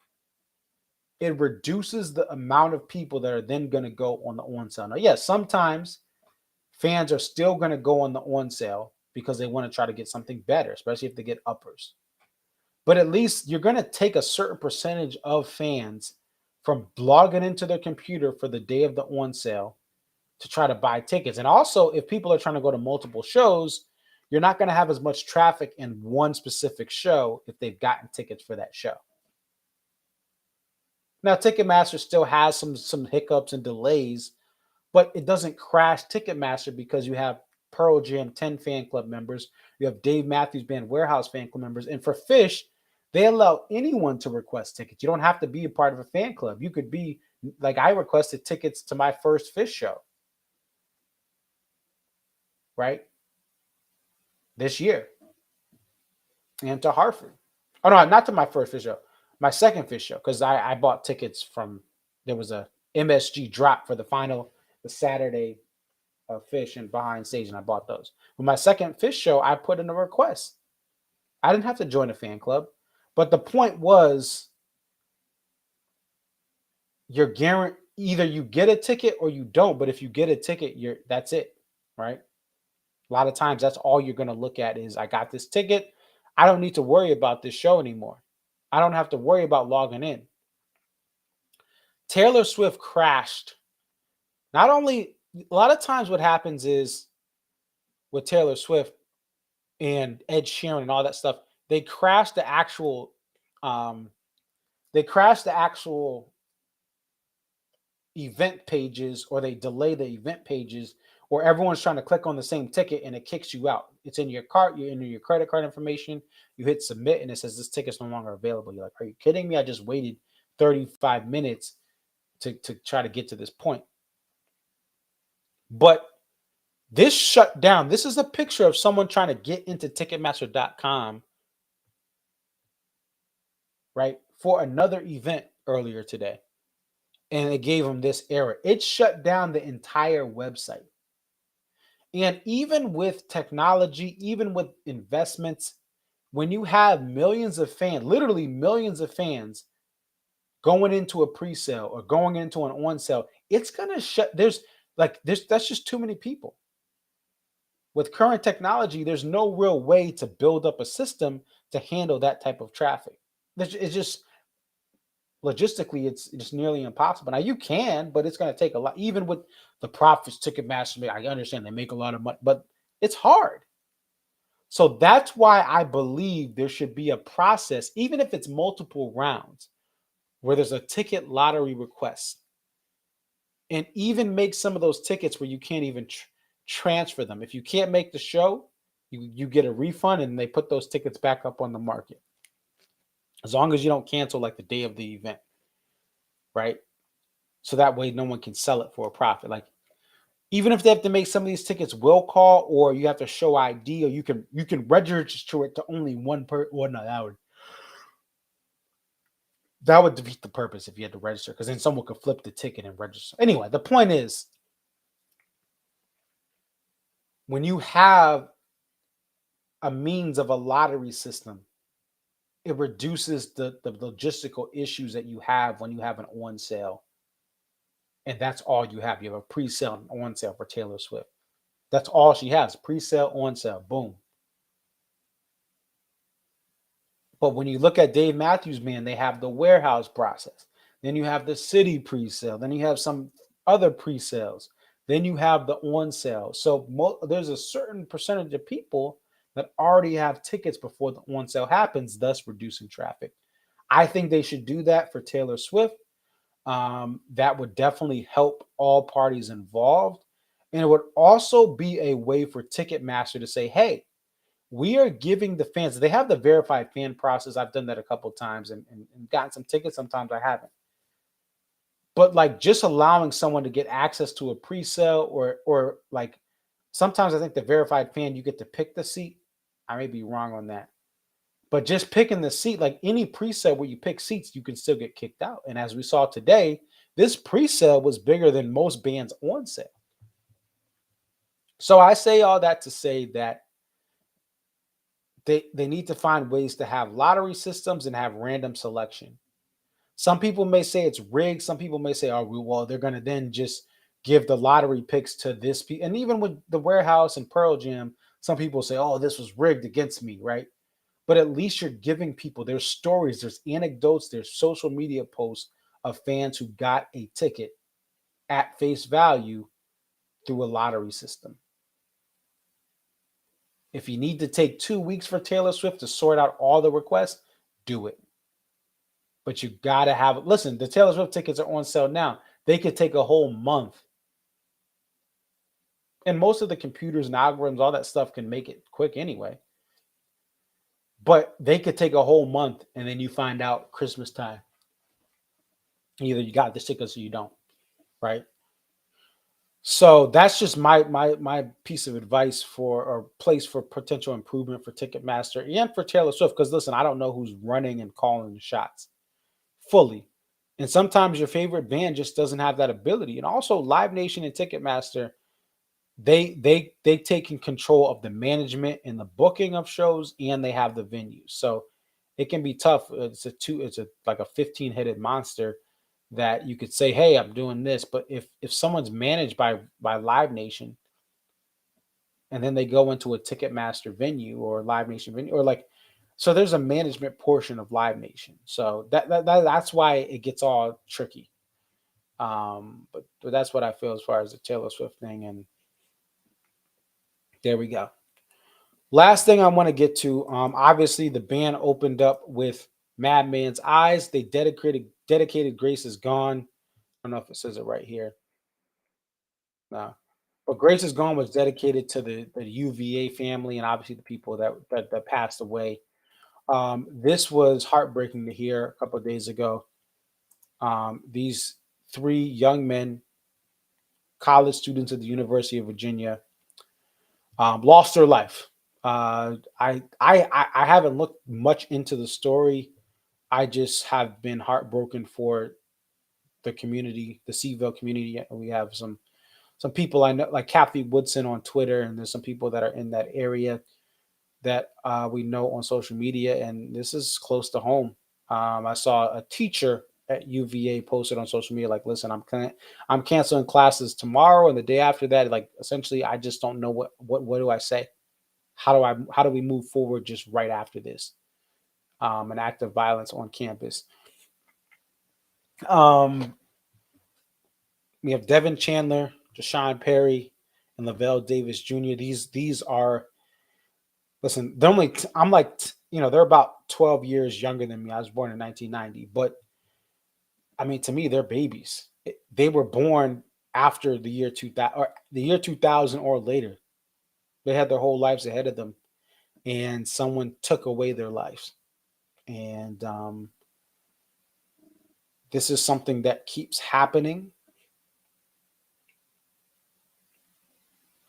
it reduces the amount of people that are then going to go on the on sale. Now, yes, sometimes fans are still going to go on the on sale because they want to try to get something better, especially if they get uppers. But at least you're going to take a certain percentage of fans from logging into their computer for the day of the on sale to try to buy tickets. And also, if people are trying to go to multiple shows, you're not going to have as much traffic in one specific show if they've gotten tickets for that show. Now, Ticketmaster still has some hiccups and delays, but it doesn't crash Ticketmaster because you have Pearl Jam 10 fan club members, you have Dave Matthews Band Warehouse fan club members, and for Phish, they allow anyone to request tickets. You don't have to be a part of a fan club. You could be, like, I requested tickets to my first Phish show, right? This year. And to Hartford. Oh, no, not to my first Phish show. My second Phish show, because I bought tickets there was a MSG drop for the Saturday of Phish and behind stage, and I bought those. For my second Phish show, I put in a request. I didn't have to join a fan club, but the point was, either you get a ticket or you don't, but if you get a ticket, that's it, right? A lot of times, that's all you're going to look at is, I got this ticket. I don't need to worry about this show anymore. I don't have to worry about logging in. Taylor Swift crashed. Not only, a lot of times what happens is with Taylor Swift and Ed Sheeran and all that stuff, they crash the actual event pages, or they delay the event pages, or everyone's trying to click on the same ticket and it kicks you out. It's in your cart, you enter your credit card information, you hit submit, and it says this ticket's no longer available. You're like, are you kidding me? I just waited 35 minutes to try to get to this point. But this shut down. This is a picture of someone trying to get into Ticketmaster.com, right, for another event earlier today. And it gave them this error. It shut down the entire website. And even with technology, even with investments, when you have millions of fans, literally millions of fans going into a pre-sale or going into an on-sale, it's going to shut. That's just too many people. With current technology, there's no real way to build up a system to handle that type of traffic. It's just logistically, it's just nearly impossible. Now you can, but it's going to take a lot. Even with the profits Ticketmaster, I understand they make a lot of money, but it's hard. So that's why I believe there should be a process, even if it's multiple rounds, where there's a ticket lottery request, and even make some of those tickets where you can't even transfer them. If you can't make the show, you get a refund, and they put those tickets back up on the market. As long as you don't cancel like the day of the event, right? So that way no one can sell it for a profit. Like, even if they have to make some of these tickets will call, or you have to show ID, or you can register it to only one that would defeat the purpose if you had to register, because then someone could flip the ticket and register. Anyway, the point is, when you have a means of a lottery system, it reduces the logistical issues that you have when you have an on sale. And that's all you have. You have a pre-sale and on sale for Taylor Swift. That's all she has. Pre-sale, on sale, boom. But when you look at Dave Matthews Band, they have the warehouse process. Then you have the city pre-sale. Then you have some other pre-sales. Then you have the on sale. So there's a certain percentage of people that already have tickets before the on sale happens, thus reducing traffic. I think they should do that for Taylor Swift. That would definitely help all parties involved. And it would also be a way for Ticketmaster to say, hey, we are giving the fans, they have the verified fan process. I've done that a couple of times and gotten some tickets. Sometimes I haven't. But like just allowing someone to get access to a pre-sale, or like sometimes I think the verified fan, you get to pick the seat. I may be wrong on that. But just picking the seat, like any pre-sale where you pick seats, you can still get kicked out. And as we saw today, this pre-sale was bigger than most bands on sale. So I say all that to say that they need to find ways to have lottery systems and have random selection. Some people may say it's rigged. Some people may say, oh, well, they're going to then just give the lottery picks to this. And even with the warehouse and Pearl Jam, some people say, oh, this was rigged against me, right? But at least you're giving people, there's stories, there's anecdotes, there's social media posts of fans who got a ticket at face value through a lottery system. If you need to take 2 weeks for Taylor Swift to sort out all the requests, do it. But you got to have, listen, the Taylor Swift tickets are on sale now. They could take a whole month. And most of the computers and algorithms, all that stuff can make it quick anyway. But they could take a whole month, and then you find out Christmas time. Either you got the tickets or you don't, right? So that's just my piece of advice for, or place for potential improvement for Ticketmaster and for Taylor Swift. Because listen, I don't know who's running and calling the shots fully. And sometimes your favorite band just doesn't have that ability. And also Live Nation and Ticketmaster, they take in control of the management and the booking of shows, and they have the venues. So it can be tough. It's like a 15-headed monster that you could say, hey, I'm doing this. But if someone's managed by Live Nation, and then they go into a Ticketmaster venue or Live Nation venue, or like So there's a management portion of Live Nation. So that's why it gets all tricky. But that's what I feel as far as the Taylor Swift thing. And there we go. Last thing I want to get to, obviously the band opened up with Madman's Eyes. They dedicated Grace Is Gone. I don't know if it says it right here. No. But Grace Is Gone was dedicated to the UVA family and obviously the people that passed away. This was heartbreaking to hear a couple of days ago. These three young men, college students at the University of Virginia, lost their life. I haven't looked much into the story. I just have been heartbroken for the community, the Seaville community. We have some people I know, like Kathy Woodson on Twitter, and there's some people that are in that area that we know on social media, and this is close to home. I saw a teacher at UVA posted on social media, like, listen, I'm canceling classes tomorrow and the day after that. Like, essentially, I just don't know what do I say? How do we move forward just right after this? An act of violence on campus. We have Devin Chandler, Deshaun Perry, and Lavelle Davis Jr. These are, listen, they're only, I'm like, they're about 12 years younger than me. I was born in 1990, but I mean, to me, they're babies. They were born after the year 2000 or the year 2000 or later. They had their whole lives ahead of them, and someone took away their lives. And this is something that keeps happening.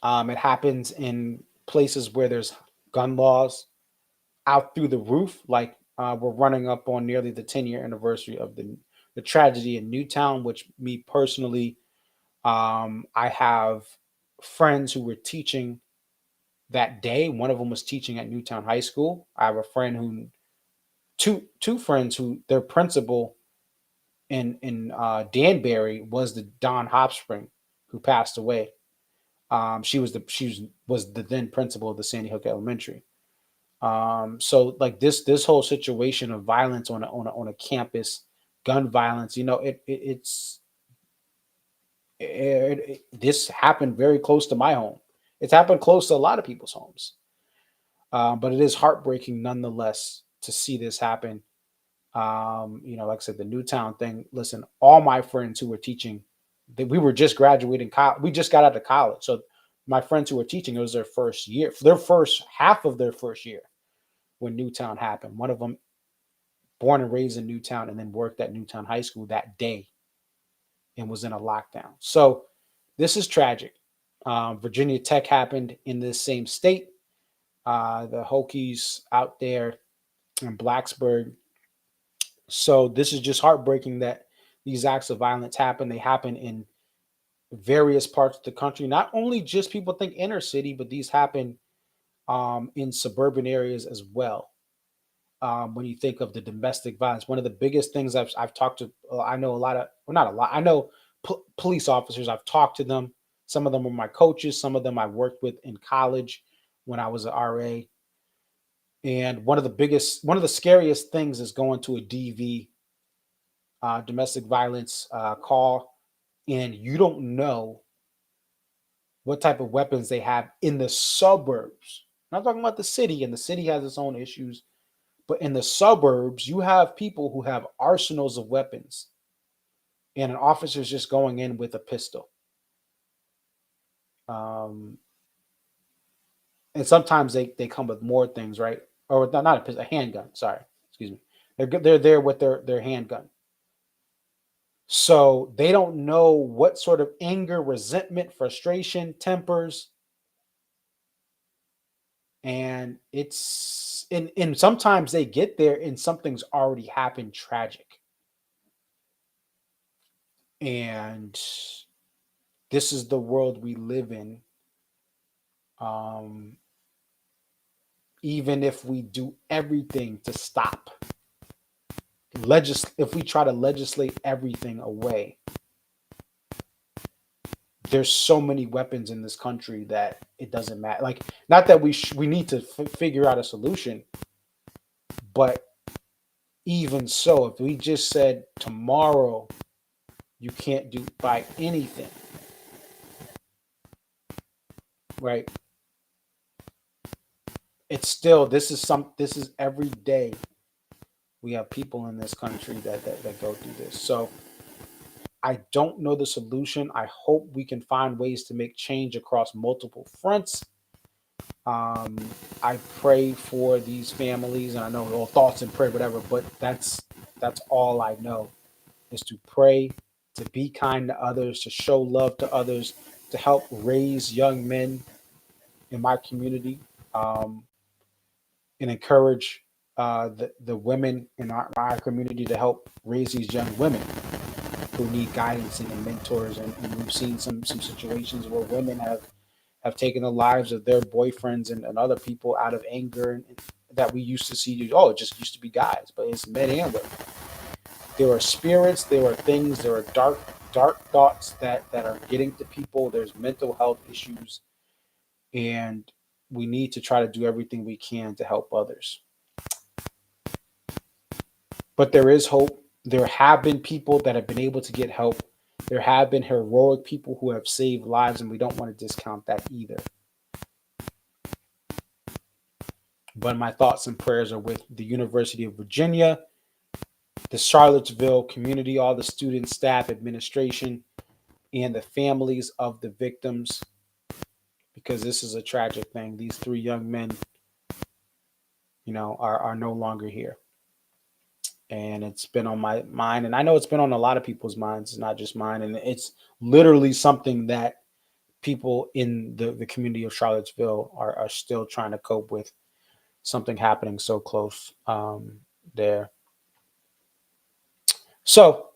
It happens in places where there's gun laws out through the roof. Like we're running up on nearly the 10-year anniversary of the tragedy in Newtown, which me personally, I have friends who were teaching that day. One of them was teaching at Newtown High School. I have a friend two friends who their principal in Danbury was the Don Hopspring, who passed away. She was the then principal of the Sandy Hook Elementary. So like this whole situation of violence on a campus, gun violence, this happened very close to my home. It's happened close to a lot of people's homes. But it is heartbreaking nonetheless to see this happen. Like I said, the Newtown thing, listen, all my friends who were teaching, we were just graduating college. We just got out of college. So my friends who were teaching, it was their first year, their first half of their first year when Newtown happened. One of them born and raised in Newtown and then worked at Newtown High School that day and was in a lockdown. So this is tragic. Virginia Tech happened in this same state. The Hokies out there in Blacksburg. So this is just heartbreaking that these acts of violence happen. They happen in various parts of the country. Not only just people think inner city, but these happen in suburban areas as well. When you think of the domestic violence, one of the biggest things I've talked to, I know a lot of, well, not a lot, I know police officers. I've talked to them. Some of them were my coaches. Some of them I worked with in college when I was an RA. And one of the scariest things is going to a DV, domestic violence call, and you don't know what type of weapons they have in the suburbs. I'm not talking about the city, and the city has its own issues, but in the suburbs, you have people who have arsenals of weapons, and an officer's just going in with a pistol. And sometimes they come with more things, right? Or not a pistol, a handgun. Sorry, excuse me. They're there with their handgun. So they don't know what sort of anger, resentment, frustration, tempers. And it's and sometimes they get there and something's already happened tragic. And this is the world we live in. Even if we do everything to stop, if we try to legislate everything away, there's so many weapons in this country that it doesn't matter. Like, not that we need to figure out a solution, But even so, if we just said tomorrow you can't buy anything, right? It's still, this is every day we have people in this country that go through this. So I don't know the solution. I hope we can find ways to make change across multiple fronts. I pray for these families, and I know all thoughts and prayer, whatever, but that's all I know, is to pray, to be kind to others, to show love to others, to help raise young men in my community, and encourage the women in our community to help raise these young women who need guidance and mentors. And we've seen some situations where women have taken the lives of their boyfriends and other people out of anger, and that we used to see. Oh, it just used to be guys, but it's men and women. There are spirits, there are things, there are dark thoughts that are getting to people. There's mental health issues, and we need to try to do everything we can to help others. But there is hope. There have been people that have been able to get help. There have been heroic people who have saved lives, and we don't want to discount that either. But my thoughts and prayers are with the University of Virginia, the Charlottesville community, all the students, staff, administration, and the families of the victims, because this is a tragic thing. These 3 young men, are no longer here. And it's been on my mind, and I know it's been on a lot of people's minds. It's not just mine. And it's literally something that people in the community of Charlottesville are still trying to cope with, something happening so close there. So,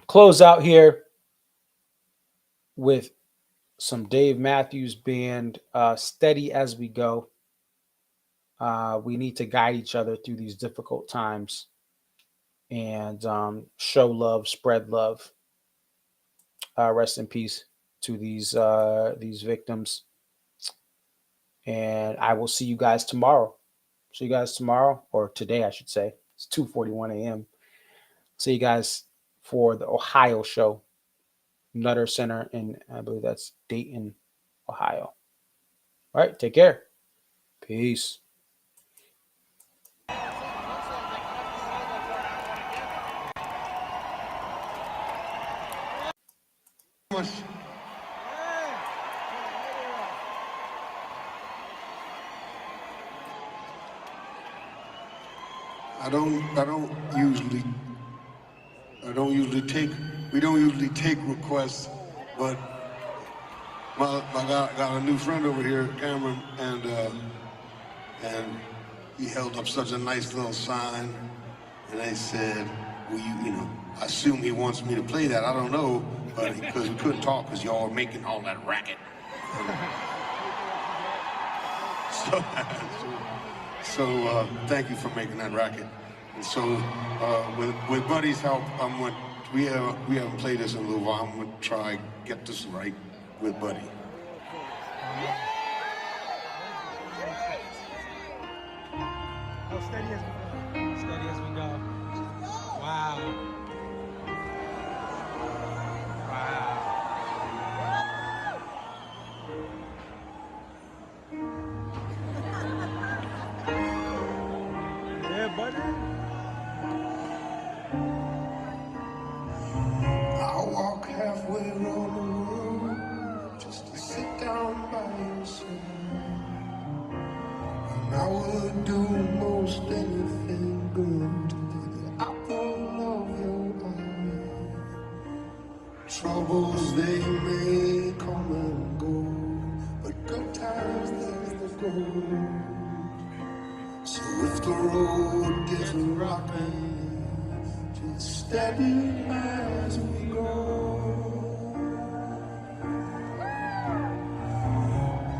close out here with some Dave Matthews Band, Steady As We Go. We need to guide each other through these difficult times, and show love, spread love. Rest in peace to these victims. And I will see you guys tomorrow. Or today, I should say. It's 2:41 a.m. See you guys for the Ohio show, Nutter Center, and I believe that's Dayton, Ohio. All right, take care. Peace. We don't usually take requests, but my got a new friend over here, Cameron, and he held up such a nice little sign, and they said, well, I assume he wants me to play that. I don't know, but because we couldn't talk because y'all were making all that racket. So thank you for making that racket. And so with Buddy's help, we haven't played this in a little while. I'm gonna try get this right with Buddy. Steady as we go. Wow. Yeah, buddy. I'll walk halfway around the world just to sit down by your side. And I would do most anything good to be the apple of your eye. Troubles, they may come and go, but good times, there's the gold. So if the road gets rocky, just steady as we go.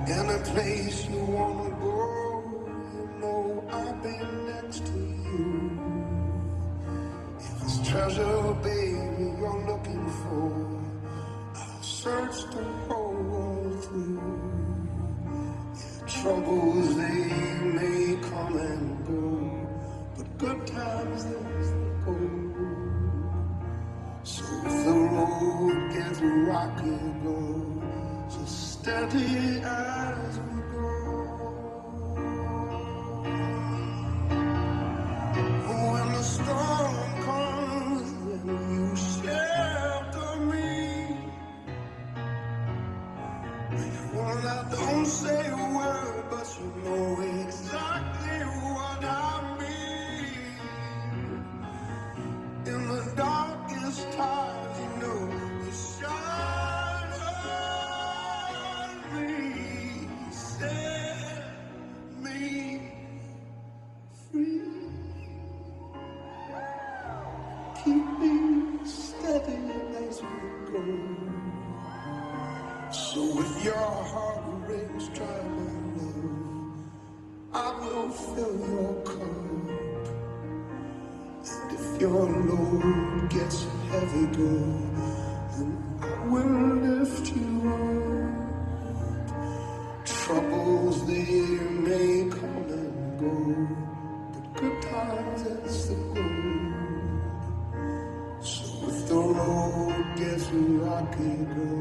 Any place you wanna go, you know I'll be next to you. If it's treasure, baby, you're looking for, I'll search the whole world through. Troubles, they may come and go, rocky go, so steady as we go. When the storm comes, then you shelter me. Well, I don't say a word, but you know exactly what I mean. In the darkest times, you know you shine on me, set me free. Keep me steady as we go. So if your heart rings dry, my love, I will fill your cup. And if your load gets heavy, girl, then I will lift you up. Troubles, they may come and go, but good times, that's the goal. So if the road gets rocky, girl,